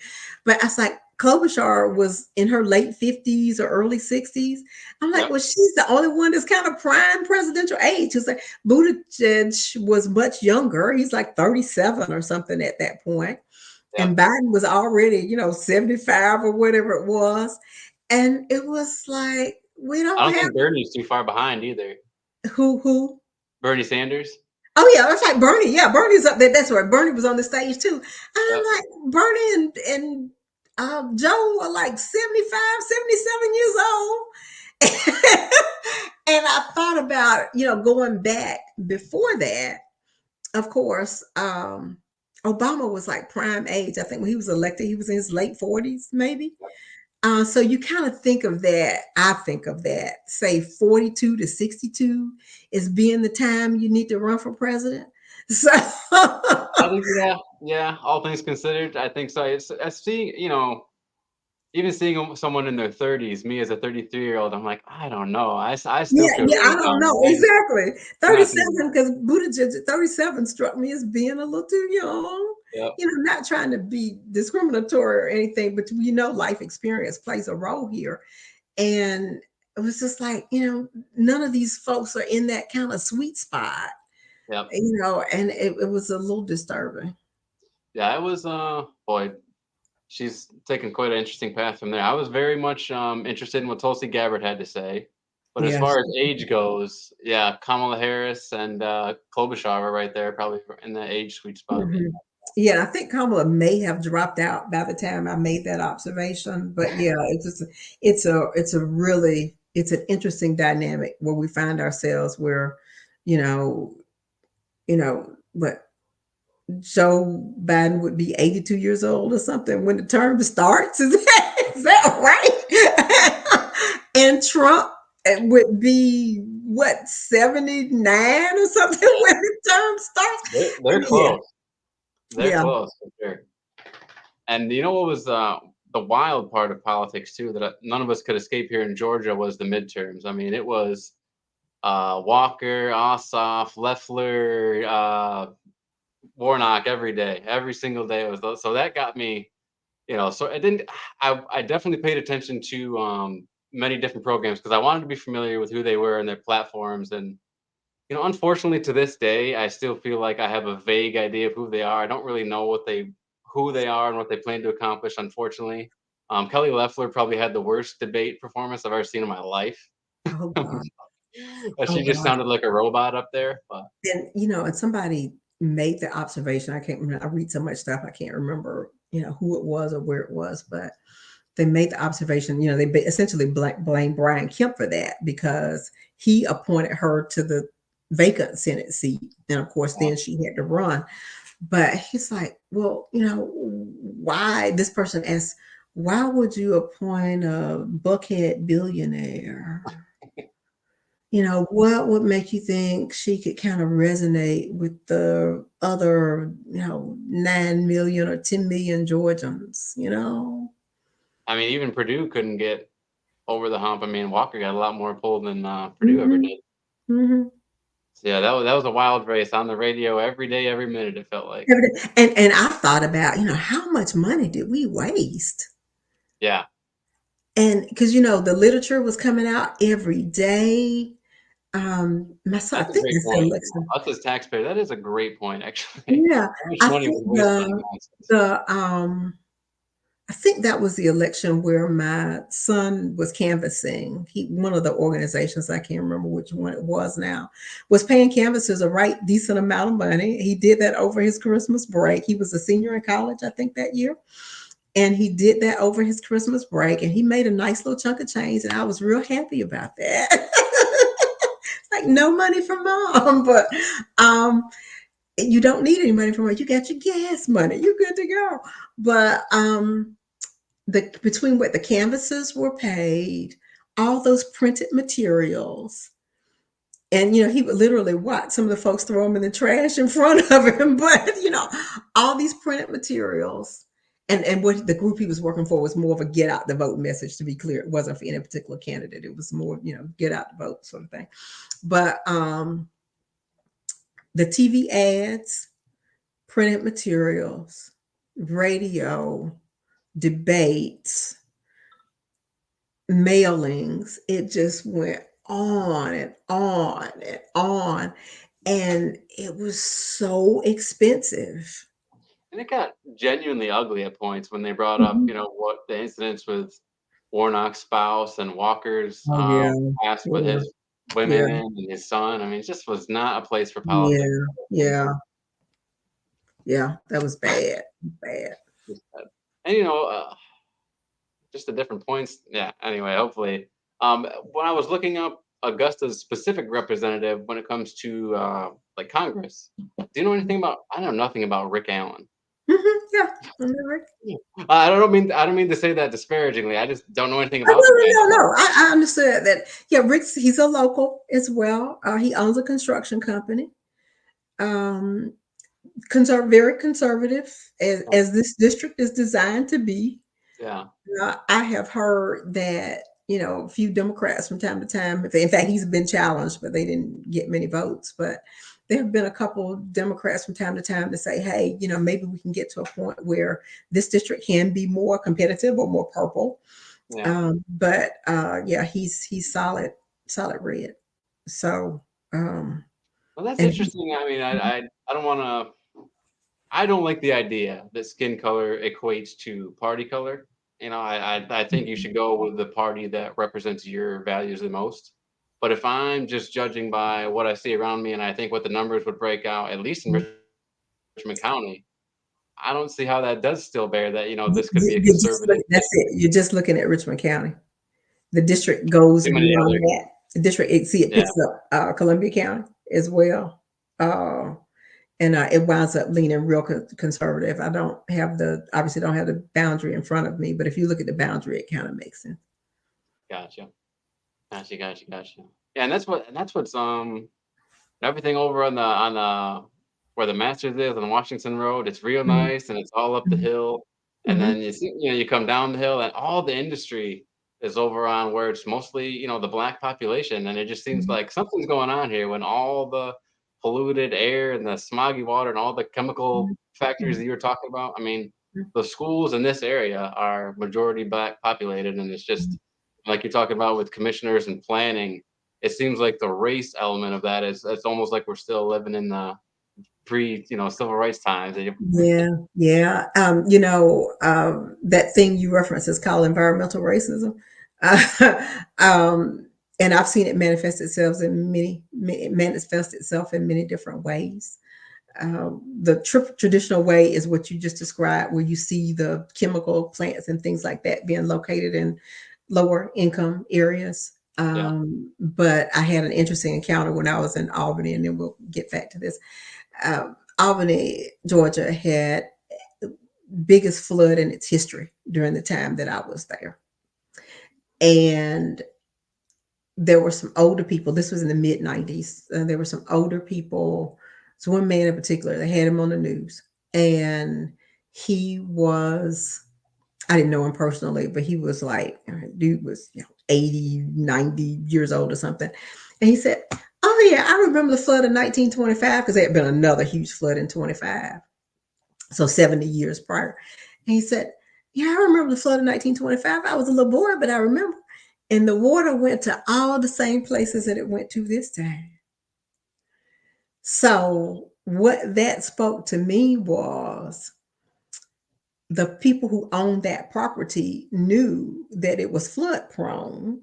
But I was like, Klobuchar was in her late 50s or early 60s. I'm like, Yep. well, she's the only one that's kind of prime presidential age. It's like Buttigieg was much younger. He's like 37 or something at that point. Yep. And Biden was already, 75 or whatever it was. And it was like, we I don't don't have think Bernie's too far behind either. who. Bernie Sanders. Oh yeah, that's like Bernie. Yeah, Bernie's up there. That's right. Bernie was on the stage too. And Yep. I'm like, Bernie and Joe are like 75, 77 years old. And I thought about, going back before that, of course, Obama was like prime age. I think when he was elected, he was in his late 40s, maybe. So you kind of think of that. I think of that, say 42 to 62 is being the time you need to run for president. So, I think, yeah, yeah. All things considered, I think so. It's seeing, even seeing someone in their 30s, me as a 33-year-old, I'm like, I don't know. I still yeah, feel yeah, I really don't young, know right? exactly. I'm not thinking 37, because Buttigieg at 37 struck me as being a little too young. Yep. Not trying to be discriminatory or anything, but life experience plays a role here. And it was just like, none of these folks are in that kind of sweet spot, Yep. and it was a little disturbing. Yeah, it was boy, she's taken quite an interesting path from there. I was very much interested in what Tulsi Gabbard had to say. But as Yes. far as age goes, yeah, Kamala Harris and Klobuchar are right there, probably in the age sweet spot. Mhm. Yeah, I think Kamala may have dropped out by the time I made that observation. But yeah, it's an interesting dynamic where we find ourselves where, you know, what Joe Biden would be 82 years old or something when the term starts. Is that right? And Trump would be what, 79 or something when the term starts. They're And yeah, close. They're yeah. close for sure. And you know what was the wild part of politics too that none of us could escape here in Georgia was the midterms. I mean, it was Walker, Ossoff, Leffler, Warnock every day, every single day. It was so that got me, So it didn't. I definitely paid attention to many different programs because I wanted to be familiar with who they were and their platforms. And unfortunately, to this day, I still feel like I have a vague idea of who they are. I don't really know who they are and what they plan to accomplish. Unfortunately, Kelly Loeffler probably had the worst debate performance I've ever seen in my life. Oh God. Oh She just God. sounded like a robot up there. But And somebody made the observation. I can't remember. I read so much stuff. I can't remember, who it was or where it was, but they made the observation. They essentially blame Brian Kemp for that because he appointed her to the vacant Senate seat, and of course, then she had to run. But he's like, well, why? This person asks, why would you appoint a buckhead billionaire? What would make you think she could kind of resonate with the other, 9 million or 10 million Georgians? I mean, even Purdue couldn't get over the hump. I mean, Walker got a lot more pull than Purdue ever Hmm. did. Hmm. So yeah, that was a wild race on the radio every day, every minute. It felt like. And I thought about, how much money did we waste? Yeah, And because, the literature was coming out every day. My son, I that's a think great that's the point. election. Us as taxpayers, that is a great point, actually. Yeah, How much I money think was wasted on nonsense? the I think that was the election where my son was canvassing. One of the organizations, I can't remember which one it was now, was paying canvassers a right decent amount of money. He did that over his Christmas break. He was a senior in college, I think, that year. And he did that over his Christmas break, and he made a nice little chunk of change, and I was real happy about that. Like, no money from mom, but um, you don't need any money from her. You got your gas money. You're good to go. But between what the canvases were paid, all those printed materials, and he would literally watch some of the folks throw them in the trash in front of him. But all these printed materials, and what the group he was working for was more of a get out the vote message. To be clear, it wasn't for any particular candidate. It was more get out the vote sort of thing. But the TV ads, printed materials, radio, debates, mailings. It just went on and on and on. And it was so expensive. And it got genuinely ugly at points when they brought up, Mhm. what the incidents with Warnock's spouse and Walker's Oh, yeah. past with Yeah. his women Yeah. and his son. I mean, it just was not a place for politics. Yeah. Yeah. Yeah. That was bad. Bad. Just and just the different points. Yeah. Anyway, hopefully, when I was looking up Augusta's specific representative when it comes to like Congress, do you know anything about? I know nothing about Rick Allen. Yeah. I remember. I don't mean to say that disparagingly. I just don't know anything Oh, about the guy. no, no, So no, no. I understood that. Yeah, Rick's he's a local as well. He owns a construction company. Um, very conservative, as this district is designed to be. yeah, I have heard that a few Democrats from time to time. In fact, he's been challenged, but they didn't get many votes. But there have been a couple Democrats from time to time to say, hey, maybe we can get to a point where this district can be more competitive or more purple. Yeah. But yeah, he's solid red. So Well, that's and interesting. I mean, I don't want to. I don't like the idea that skin color equates to party color. I think you should go with the party that represents your values the most. But if I'm just judging by what I see around me, and I think what the numbers would break out, at least in Richmond County, I don't see how that does still bear that, this could be a you're just conservative looking, that's it. You're just looking at Richmond County. The district goes too many beyond other. that. The district, it Yeah, picks up Columbia County as well. Uh, and it winds up leaning real conservative. I don't have obviously don't have the boundary in front of me, but if you look at the boundary, it kind of makes sense. gotcha. Gotcha. Yeah, and that's what's everything over on the where the Masters is on Washington Road. It's real Mhm, nice and it's all up the mhm, hill. And mhm, then you come down the hill and all the industry is over on where it's mostly, the black population. And it just seems mhm, like something's going on here when all the polluted air and the smoggy water and all the chemical mhm, factories mhm, that you were talking about. I mean, mhm, the schools in this area are majority black populated, and it's mhm. just like you're talking about with commissioners and planning. It seems like the race element of that is it's almost like we're still living in the pre, civil rights times. Yeah, yeah. That thing you reference is called environmental racism. Uh, um, and I've seen it manifest itself in many different ways. The traditional way is what you just described, where you see the chemical plants and things like that being located in lower income areas. Yeah, But I had an interesting encounter when I was in Albany, and then we'll get back to this. Albany, Georgia had biggest flood in its history during the time that I was there. And there were some older people. This was in the mid 90s. There were some older people. So one man in particular, they had him on the news. And he was, I didn't know him personally, but he was like, dude was 80, 90 years old or something. And he said, oh yeah, I remember the flood of 1925, because there had been another huge flood in 25. So 70 years prior. And he said, yeah, I remember the flood of 1925. I was a little boy, but I remember. And the water went to all the same places that it went to this time. So what that spoke to me was the people who owned that property knew that it was flood prone.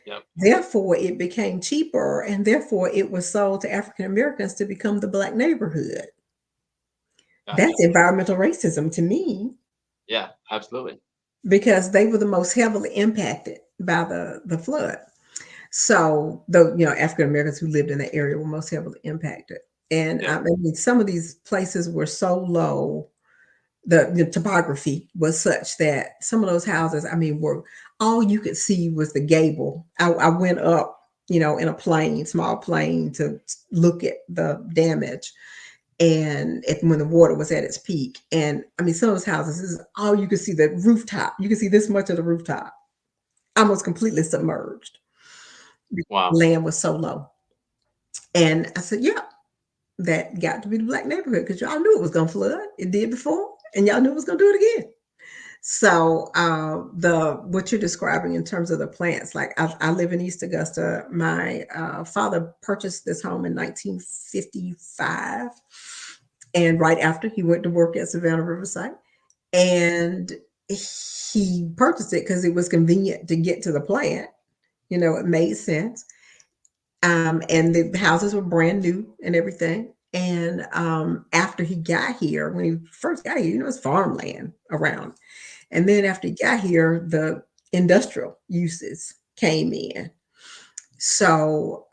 yep, Therefore, it became cheaper, and therefore it was sold to African Americans to become the black neighborhood. gotcha. That's environmental racism to me, Yeah, absolutely. because they were the most heavily impacted by the flood. So the African Americans who lived in the area were most heavily impacted. And Yeah, I mean, some of these places were so low, the topography was such that some of those houses, I mean, were all you could see was the gable. I went up, in a plane, small plane, to look at the damage, and when the water was at its peak. And I mean, some of those houses, this is all you could see, the rooftop. You could see this much of the rooftop, almost completely submerged. The wow. land was so low. And I said, yeah, that got to be the black neighborhood, because y'all knew it was going to flood. It did before, and y'all knew it was going to do it again. So the what you're describing in terms of the plants, like I live in East Augusta. My father purchased this home in 1955, and right after he went to work at Savannah Riverside, and he purchased it because it was convenient to get to the plant. It made sense. And the houses were brand new and everything. And after he got here, when he first got here, it's farmland around. And then after he got here, the industrial uses came in. So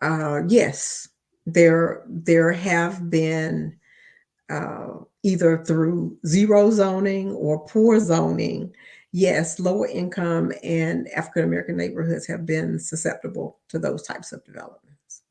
yes, there have been, either through zero zoning or poor zoning, yes, lower income and African American neighborhoods have been susceptible to those types of developments.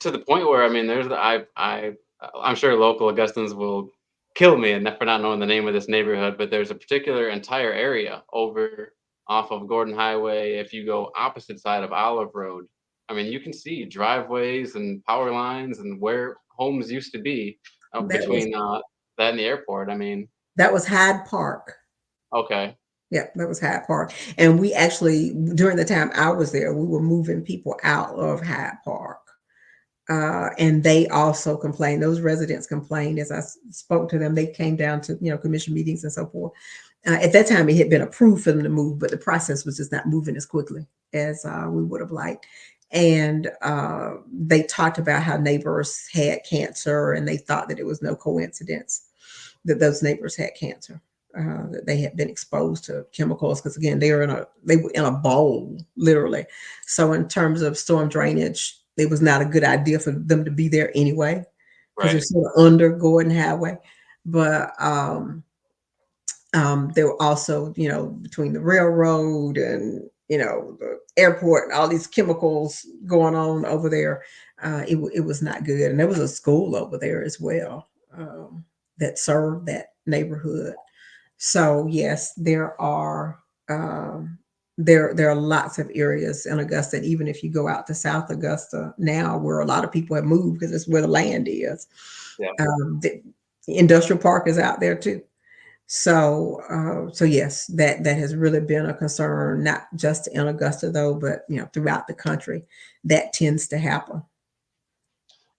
To the point where I mean, there's the I'm sure local Augustans will kill me and for not knowing the name of this neighborhood, but there's a particular entire area over off of Gordon Highway. If you go opposite side of Olive Road, I mean, you can see driveways and power lines and where homes used to be That was between that and the airport. I mean, that was Hyde Park. okay, Yeah, that was Hyde Park. And we actually, during the time I was there, we were moving people out of Hyde Park. And they also complained. Those residents complained as I spoke to them. They came down to commission meetings and so forth. At that time, it had been approved for them to move, but the process was just not moving as quickly as we would have liked. And they talked about how neighbors had cancer, and they thought that it was no coincidence that those neighbors had cancer. That they had been exposed to chemicals because again they were in a bowl literally. So in terms of storm drainage, it was not a good idea for them to be there anyway because they're right. sort of under Gordon Highway. But there were also between the railroad and the airport and all these chemicals going on over there. It was not good, and there was a school over there as well that served that neighborhood. So yes, there are lots of areas in Augusta. And even if you go out to South Augusta now, where a lot of people have moved because it's where the land is. Yeah. The industrial park is out there too. So yes, that has really been a concern, not just in Augusta though, but throughout the country. That tends to happen.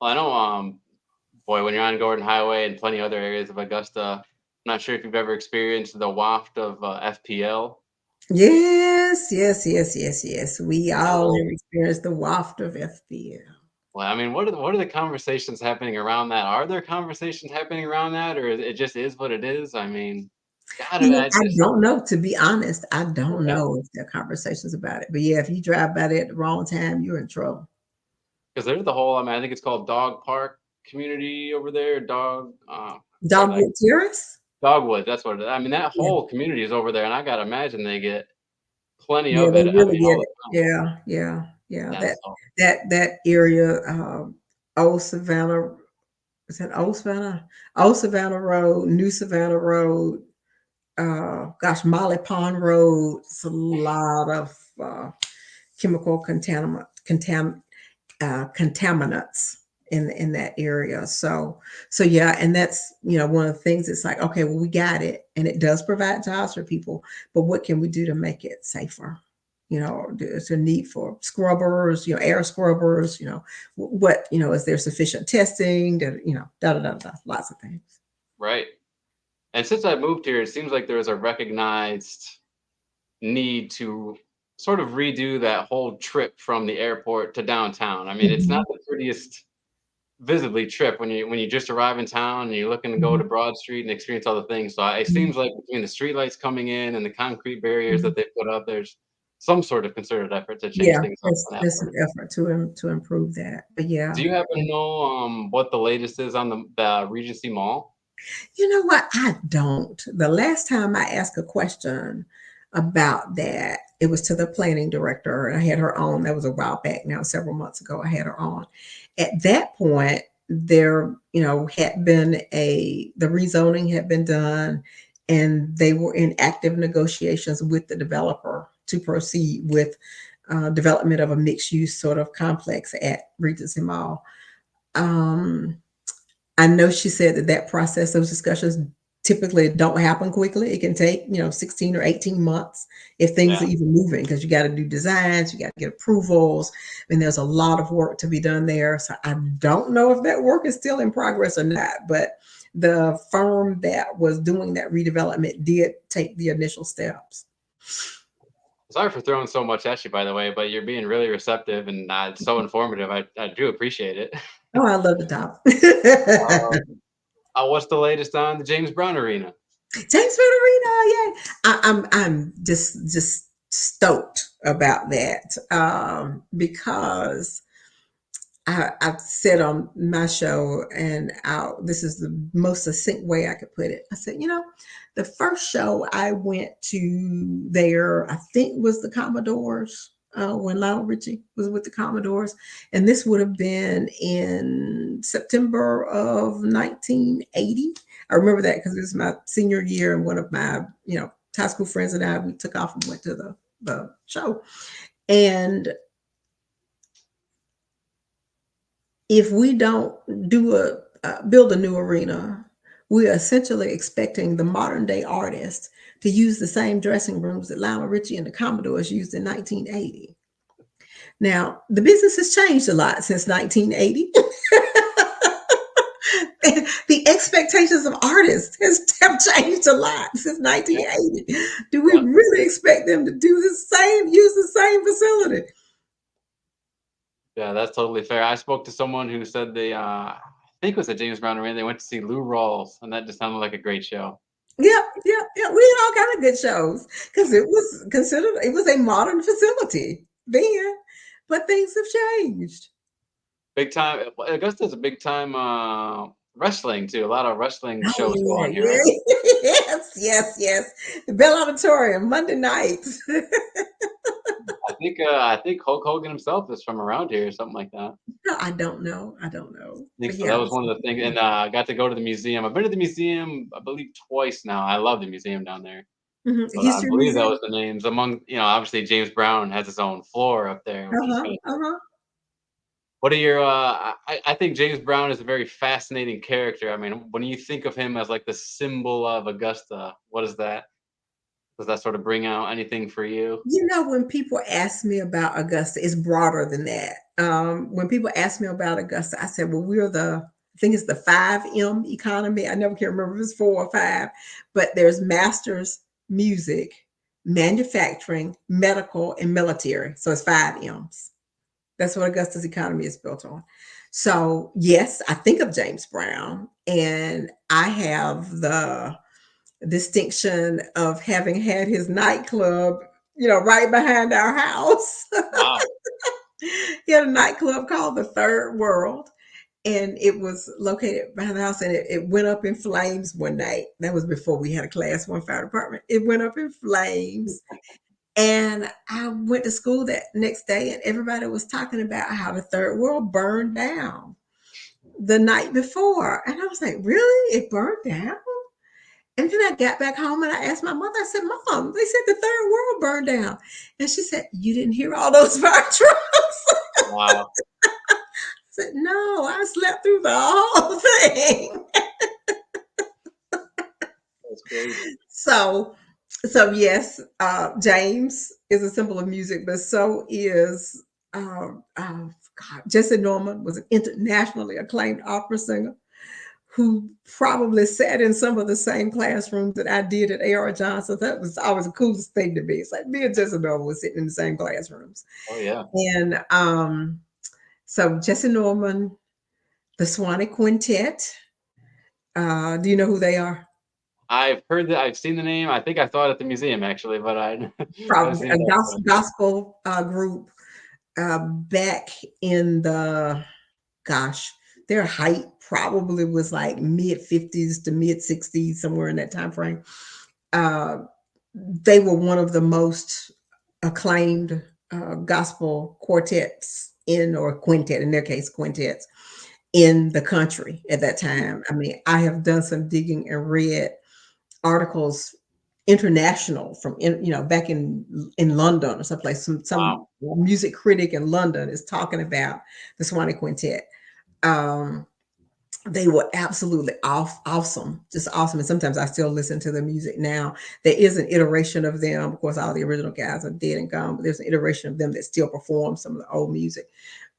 Well, I know, boy, when you're on Gordon Highway and plenty of other areas of Augusta, I'm not sure if you've ever experienced the waft of FPL. Yes, yes, yes, yes, yes. We That all whole, have experienced the waft of FBL. well, I mean, what are the conversations happening around that? Are there conversations happening around that, or it just is what it is? I mean, God, I I just don't know. To be honest, I don't yeah, know if there are conversations about it. But yeah, if you drive by there at the wrong time, you're in trouble. because there's the whole. I mean, I think it's called Dog Park community over there. Dog, what like Dogwood Terrace? Dogwood. That's what it is. I mean, that Yeah. whole community is over there, and I gotta imagine they get plenty Yeah, of they it. I really mean, get all it. the time. Yeah, yeah, yeah. Yeah. That So that area, Old Savannah, is that Old Savannah? Old Savannah Road, New Savannah Road, gosh, Molly Pond Road. It's a lot of chemical contaminants in that area. So yeah, and that's one of the things. It's like, okay, well, we got it, and it does provide jobs for people, but what can we do to make it safer? There's a need for scrubbers, air scrubbers. What is there sufficient testing? Da da da da. Lots of things. right. And since I moved here, it seems like there's a recognized need to sort of redo that whole trip from the airport to downtown. I mean, it's not Mhm, the prettiest visibly trip when you just arrive in town and you're looking to go mhm, to Broad Street and experience all the things. So it mhm, seems like between the streetlights coming in and the concrete barriers mhm. that they put up, there's some sort of concerted effort to change Yeah, things up there's on that there's some part. effort to improve that, but Do yeah. you happen to know what the latest is on the Regency Mall? You know what? I don't. The last time I asked a question about that, it was to the planning director, and I had her on. That was a while back now, several months ago. I had her on. At that point, there, had been the rezoning had been done, and they were in active negotiations with the developer to proceed with development of a mixed use sort of complex at Regency Mall. Um, I know she said that process, those discussions typically don't happen quickly. It can take, 16 or 18 months if things are Yeah, even moving because you got to do designs, you got to get approvals. I mean, there's a lot of work to be done there. So I don't know if that work is still in progress or not, but the firm that was doing that redevelopment did take the initial steps. sorry for throwing so much at you, by the way, but you're being really receptive and it's so informative. I do appreciate it. Oh, I love the top. What's the latest on the James Brown Arena? James Arena, yeah. I'm just stoked about that because I've said on my show, and this is the most succinct way I could put it. I said, the first show I went to there, I think, was the Commodores. When Lionel Richie was with the Commodores, and this would have been in September of 1980. I remember that because it was my senior year, and one of my high school friends and I we took off and went to the show, and If we don't do a build a new arena, we are essentially expecting the modern day artist to use the same dressing rooms that Lionel Richie and the Commodores used in 1980. Now, the business has changed a lot since 1980. The expectations of artists have changed a lot since Yeah, 1980. Do we yeah, really expect them to do the same, use the same facility? yeah. That's totally fair. I spoke to someone who said I think it was a James Brown arena. They went to see Lou Rawls, and that just sounded like a great show. Yep, yep, yep. We had all kind of good shows because it was considered it was a modern facility then, but things have changed. Big time. Augusta's a big time wrestling too. A lot of wrestling Oh shows go yeah, on here, right? yeah, yes, yes, yes. The Bell Auditorium Monday nights. I think Hulk Hogan himself is from around here or something like that. No, I don't know. I don't know. I think But so. yeah, That was one of the things, and I got to go to the museum. I've been to the museum, I believe, twice now. I love the museum down there. But I History believe that Museum. was the names among, obviously James Brown has his own floor up there, which Uh is huh. kind of Uh cool. huh. What are your? I think James Brown is a very fascinating character. I mean, when you think of him as like the symbol of Augusta, what is that? Does that sort of bring out anything for you? You know, when people ask me about Augusta, it's broader than that. When people ask me about Augusta, I said, well, we're I think it's the 5M economy. I never can remember if it's 4 or 5, but there's masters, music, manufacturing, medical, and military. So it's 5Ms. That's what Augusta's economy is built on. So, yes, I think of James Brown, and I have the distinction of having had his nightclub, right behind our house. Wow. He had a nightclub called the Third World, and it was located behind the house, and it went up in flames one night. That was before we had a class one fire department. It went up in flames. And I went to school that next day, and everybody was talking about how the Third World burned down the night before. And I was like, really? It burned down? And then I got back home and I asked my mother, I said, Mom, they said the Third World burned down. And she said, you didn't hear all those fire trucks? I Wow. said, no, I slept through the whole thing. That's crazy. So, so yes, James is a symbol of music, but so is God, Jesse Norman was an internationally acclaimed opera singer who probably sat in some of the same classrooms that I did at A.R. Johnson. That was always the coolest thing to me. It's like me and Jesse Norman was sitting in the same classrooms. Oh yeah. And so Jesse Norman, the Swanee Quintet. Do you know who they are? I've heard that. I've seen the name. I think I saw it at the museum actually, but I haven't Probably seen a it up close. gospel group back in the, gosh, their height probably was like mid 50s to mid 60s, somewhere in that time frame. Uh, they were one of the most acclaimed gospel quartets or quintet, in their case, quintets in the country at that time. I mean, I have done some digging and read articles international back in London or someplace. Some Wow. music critic in London is talking about the Swanee Quintet. Um, they were absolutely awesome, just awesome. And sometimes I still listen to the music now. There is an iteration of them. Of course, all the original guys are dead and gone, but there's an iteration of them that still perform some of the old music.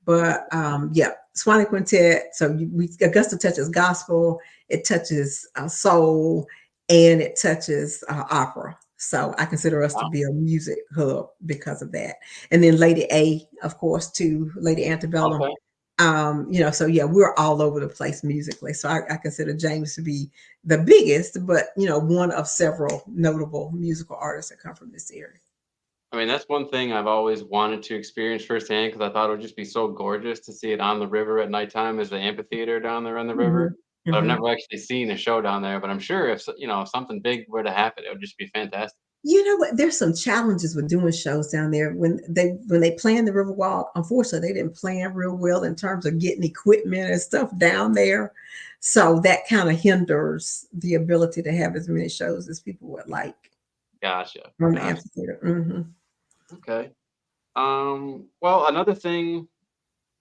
But yeah, Swanee Quintet. So Augusta touches gospel, it touches soul, and it touches opera. So I consider us to Wow. be a music hub because of that. And then Lady A, of course, too, Lady Antebellum. Okay. So yeah, we're all over the place musically. So I consider James to be the biggest, but one of several notable musical artists that come from this area. I mean, that's one thing I've always wanted to experience firsthand because I thought it would just be so gorgeous to see it on the river at nighttime as the amphitheater down there on the Hmm. river. But I've Hmm. never actually seen a show down there. But I'm sure if something big were to happen, it would just be fantastic. You know what? There's some challenges with doing shows down there. When they planned the Riverwalk, unfortunately, they didn't plan real well in terms of getting equipment and stuff down there. So that kind of hinders the ability to have as many shows as people would like Gotcha. on the Gotcha. amphitheater. Hmm. Okay. Well, another thing.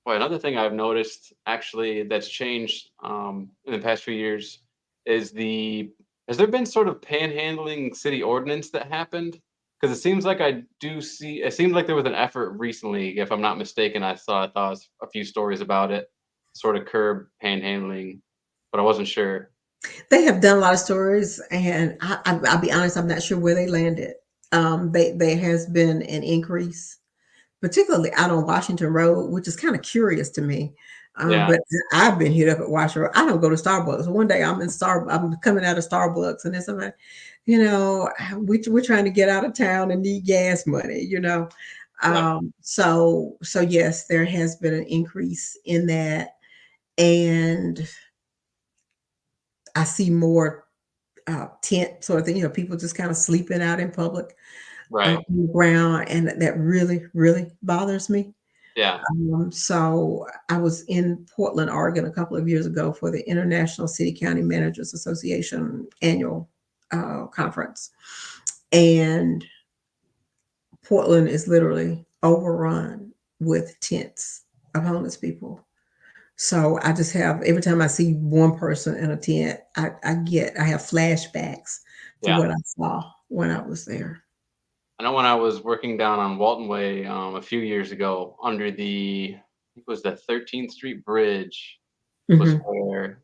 Well, another thing I've noticed actually that's changed in the past few years is has there been sort of panhandling city ordinance that happened? Because it seems like I do see, it seems like there was an effort recently, if I'm not mistaken. I thought a few stories about it, sort of curb panhandling, but I wasn't sure. They have done a lot of stories, and I'll be honest, I'm not sure where they landed. There has been an increase, particularly out on Washington Road, which is kind of curious to me. Yeah, But I've been hit up at Washington Road. I don't go to Starbucks. One day I'm coming out of Starbucks, and there's somebody, we're trying to get out of town and need gas money. yeah, So yes, there has been an increase in that, and I see more tent sort of thing. People just kind of sleeping out in public right. on the ground, and that really, really bothers me. Yeah, So I was in Portland, Oregon, a couple of years ago for the International City County Managers Association annual conference, and Portland is literally overrun with tents of homeless people. So I just have every time I see one person in a tent, I have flashbacks to yeah. what I saw when I was there. I know when I was working down on Walton Way a few years ago under I think it was the 13th Street Bridge was Hmm. where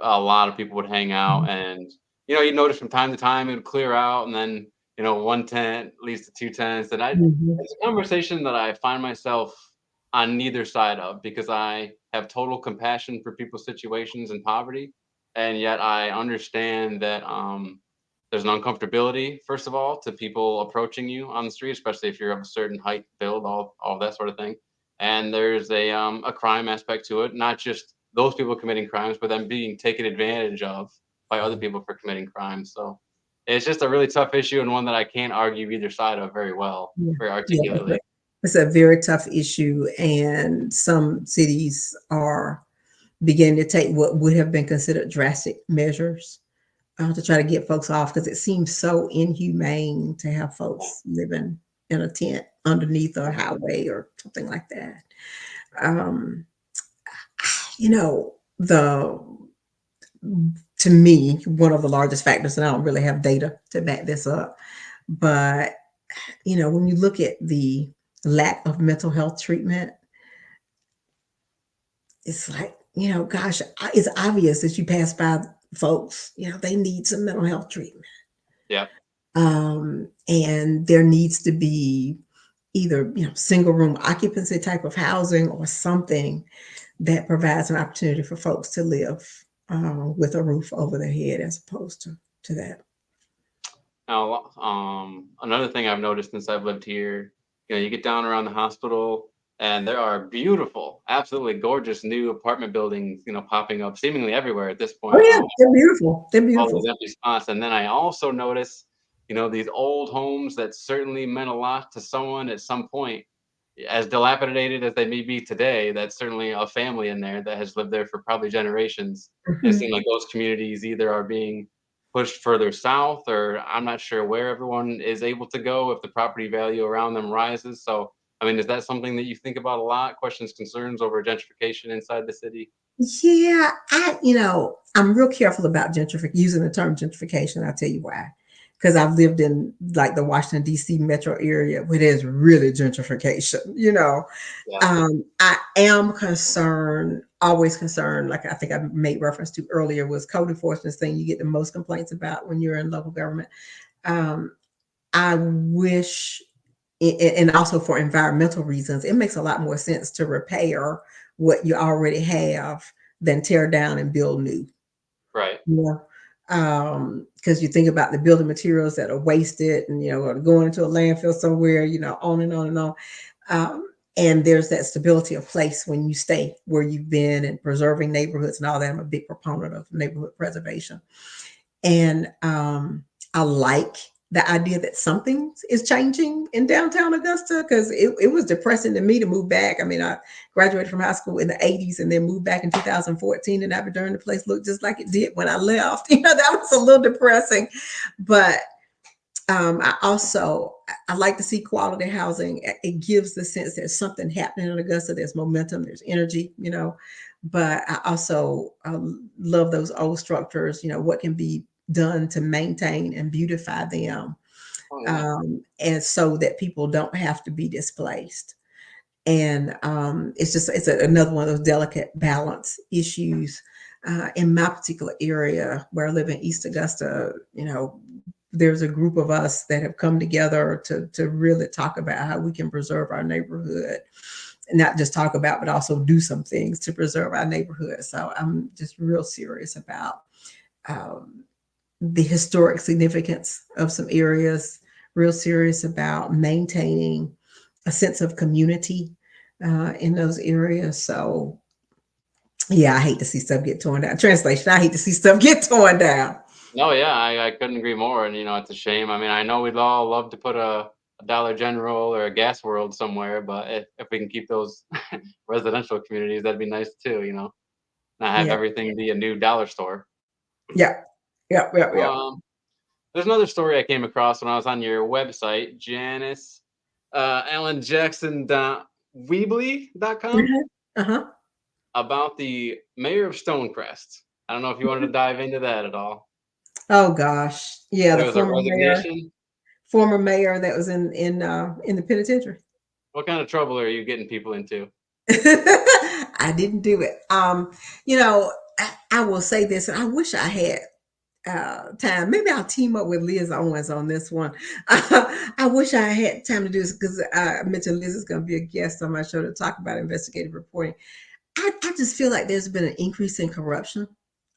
a lot of people would hang out, and you'd notice from time to time it would clear out, and then one tent leads to two tents, and Hmm. it's a conversation that I find myself on neither side of because I have total compassion for people's situations and poverty, and yet I understand that there's an uncomfortability, first of all, to people approaching you on the street, especially if you're of a certain height, build, all that sort of thing. And there's a crime aspect to it, not just those people committing crimes, but them being taken advantage of by other people for committing crimes. So it's just a really tough issue and one that I can't argue either side of very well, Yeah, very yeah, articulately. it's a very tough issue, and some cities are beginning to take what would have been considered drastic measures to try to get folks off because it seems so inhumane to have folks living in a tent underneath a highway or something like that. Um, the to me, one of the largest factors, and I don't really have data to back this up, but when you look at the lack of mental health treatment, it's like, gosh, it's obvious that you pass by folks, they need some mental health treatment. Yeah. And there needs to be either, single room occupancy type of housing or something that provides an opportunity for folks to live with a roof over their head as opposed to that. Now, another thing I've noticed since I've lived here, you get down around the hospital, and there are beautiful, absolutely gorgeous new apartment buildings, popping up seemingly everywhere at this Oh point. yeah, they're beautiful. They're All beautiful. these empty spots, and then I also notice, these old homes that certainly meant a lot to someone at some point, as dilapidated as they may be today. That's certainly a family in there that has lived there for probably generations. And it Mhm. seems like those communities either are being pushed further south, or I'm not sure where everyone is able to go if the property value around them rises. So, I mean, is that something that you think about a lot? Questions, concerns over gentrification inside the city? Yeah, I'm real careful about using the term gentrification. I'll tell you why. Because I've lived in like the Washington D.C. metro area where there's really gentrification. Yeah, I am concerned, always concerned. Like I think I made reference to earlier, was code enforcement thing you get the most complaints about when you're in local government. Um, I wish, and also for environmental reasons, it makes a lot more sense to repair what you already have than tear down and build new. right. Yeah. Because you think about the building materials that are wasted and are going into a landfill somewhere, on and on and on. And there's that stability of place when you stay where you've been and preserving neighborhoods and all that. I'm a big proponent of neighborhood preservation. And I like the idea that something is changing in downtown Augusta because it was depressing to me to move back. I mean, I graduated from high school in the 80s and then moved back in 2014, and I've during the place looked just like it did when I left. That was a little depressing. But I like to see quality housing. It gives the sense there's something happening in Augusta. There's momentum. There's energy. But I also love those old structures. What can be done to maintain and beautify them, Oh yeah. and so that people don't have to be displaced. And it's another one of those delicate balance issues. In my particular area where I live in East Augusta, there's a group of us that have come together to really talk about how we can preserve our neighborhood, not just talk about, but also do some things to preserve our neighborhood. So I'm just real serious about um, the historic significance of some areas, real serious about maintaining a sense of community in those areas. So, yeah, I hate to see stuff get torn down. Translation, I hate to see stuff get torn down. No, yeah, I couldn't agree more. And it's a shame. I mean, I know we'd all love to put a Dollar General or a Gas World somewhere, but if we can keep those residential communities, that'd be nice too. Not have Yeah, everything be a new dollar store. yeah, yeah, yeah, yeah. Um, there's another story I came across when I was on your website, Janice Allen Jackson Weebly.com, Uh-huh. Uh-huh. about the mayor of Stonecrest. I don't know if you wanted to dive into that at all. Oh gosh, yeah, the There was a resignation. former mayor that was in the penitentiary. What kind of trouble are you getting people into? I didn't do it. You know, I will say this, and I wish I had time. Maybe I'll team up with Liz Owens on this one. I wish I had time to do this because I mentioned Liz is going to be a guest on my show to talk about investigative reporting. I just feel like there's been an increase in corruption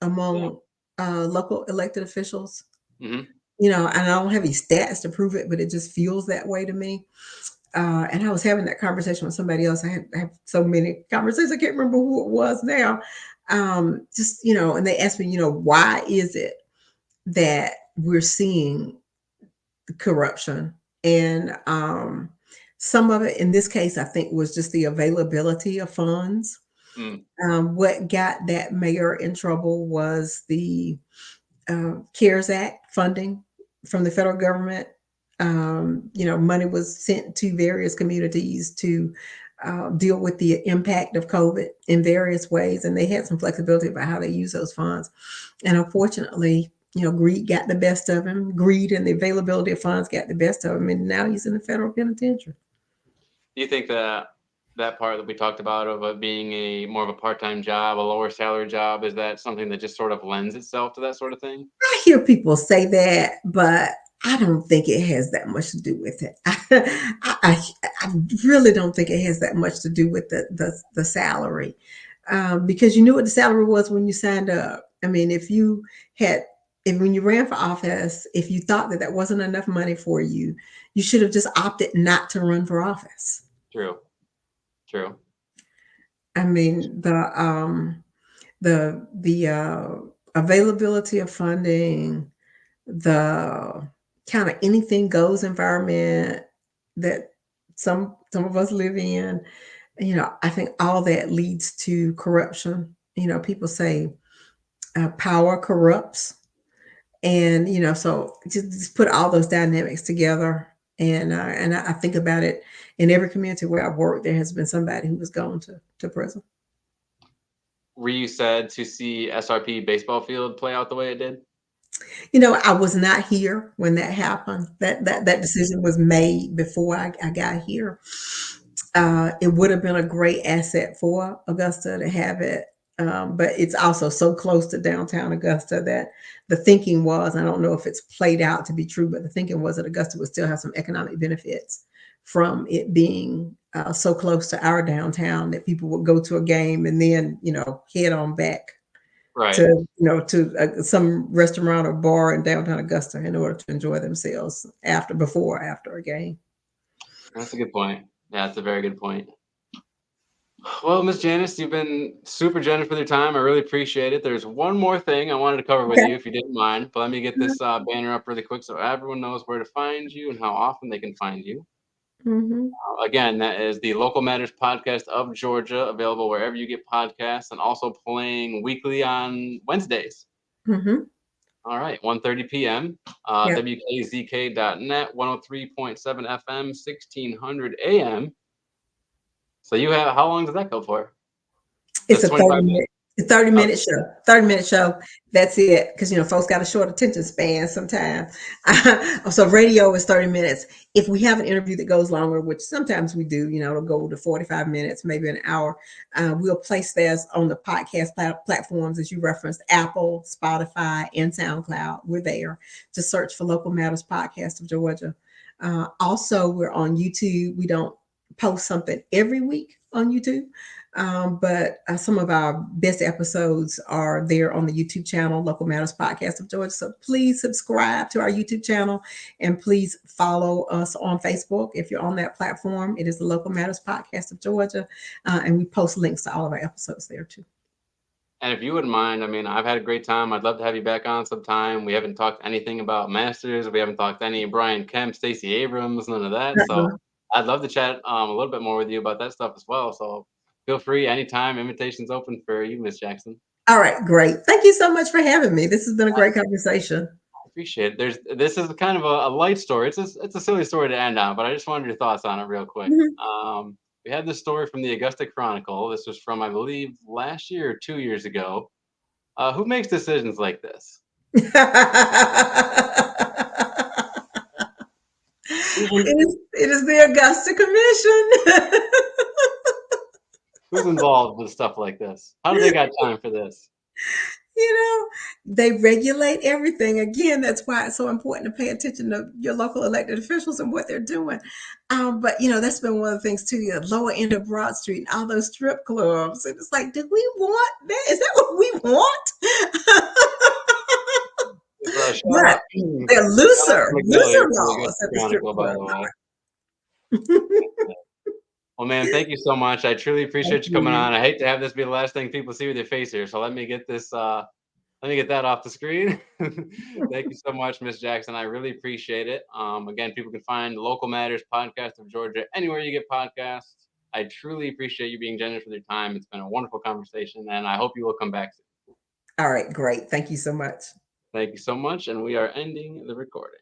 Yeah. among local elected officials. Hmm. And I don't have any stats to prove it, but it just feels that way to me. And I was having that conversation with somebody else. I have so many conversations. I can't remember who it was now. And they asked me, why is it that we're seeing corruption? And some of it, in this case, I think was just the availability of funds. Mm. What got that mayor in trouble was the CARES Act funding from the federal government. Money was sent to various communities to deal with the impact of COVID in various ways, and they had some flexibility about how they use those funds. And unfortunately, greed got the best of him. Greed and the availability of funds got the best of him, and now he's in the federal penitentiary. Do you think that that part that we talked about of it being a more of a part-time job, a lower salary job, is that something that just sort of lends itself to that sort of thing? I hear people say that, but I don't think it has that much to do with it. I really don't think it has that much to do with the salary, because you knew what the salary was when you signed up. I mean, had, if when you ran for office, if you thought that wasn't enough money for you, you should have just opted not to run for office. True. True. I mean, the availability of funding, the kind of anything goes environment that some of us live in, I think all that leads to corruption. People say power corrupts, and so just put all those dynamics together. And I think about it in every community where I've worked. There has been somebody who was going to prison. Were you sad to see SRP baseball field play out the way it did? I was not here when that happened. That decision was made before I got here. It would have been a great asset for Augusta to have it, but it's also so close to downtown Augusta that the thinking was, I don't know if it's played out to be true, but the thinking was that Augusta would still have some economic benefits from it being so close to our downtown that people would go to a game and then head on back to Right. some restaurant or bar in downtown Augusta in order to enjoy themselves before or after a game. That's a good point. Yeah, that's a very good point. Well, Miss Janice, you've been super generous with your time. I really appreciate it. There's one more thing I wanted to cover with Okay. you, if you didn't mind. But let me get this banner up really quick so everyone knows where to find you and how often they can find you. Mm-hmm. Again, that is the Local Matters podcast of Georgia, available wherever you get podcasts and also playing weekly on Wednesdays. Mm-hmm. All right, 1:30 p.m. Yeah, WKZK.net, 103.7 FM, 1600 AM. So you have, how long does that go for? it's Just a 30 25 minutes? minute, 30 Oh, minute show. 30-minute show. That's it. Because folks got a short attention span sometimes. So radio is 30 minutes. If we have an interview that goes longer, which sometimes we do, it'll go to 45 minutes, maybe an hour. We'll place those on the podcast platforms, as you referenced, Apple, Spotify, and SoundCloud. We're there. Just search for Local Matters Podcast of Georgia. Also, we're on YouTube. We don't post something every week on YouTube. But some of our best episodes are there on the YouTube channel, Local Matters Podcast of Georgia. So please subscribe to our YouTube channel and please follow us on Facebook. If you're on that platform, it is the Local Matters Podcast of Georgia. And we post links to all of our episodes there too. and if you wouldn't mind, I mean, I've had a great time. I'd love to have you back on sometime. We haven't talked anything about Masters. We haven't talked any Brian Kemp, Stacey Abrams, none of that. So Uh-uh. I'd love to chat a little bit more with you about that stuff as well. So feel free anytime. Invitation's open for you, Miss Jackson. All right, great. Thank you so much for having me. This has been a great conversation. Appreciate it. This is kind of a light story. It's a silly story to end on, but I just wanted your thoughts on it real quick. Mhm. We had this story from the Augusta Chronicle. This was from, I believe, last year or 2 years ago. Who makes decisions like this? it Who's in, it is the Augusta Commission. who's involved with stuff like this? How do they got time for this? you know, they regulate everything. Again, that's why it's so important to pay attention to your local elected officials and what they're doing. But that's been one of the things too. The lower end of Broad Street and all those strip clubs, and it's like, do we want that? Is that what we want? Shout But out, shout they're out looser, to Miguel looser here from the laws Augusta at the strip Chronicle, by club. the way. Well, man, thank you so much. I truly Thank appreciate you coming you. on. I hate to have this be the last thing people see with your face here, so let me get this. Let me get that off the screen. Thank you so much, Miss Jackson. I really appreciate it. Again, people can find Local Matters Podcast of Georgia anywhere you get podcasts. I truly appreciate you being generous with your time. It's been a wonderful conversation, and I hope you will come back soon. All right, great. Thank you so much. Thank you so much, and we are ending the recording.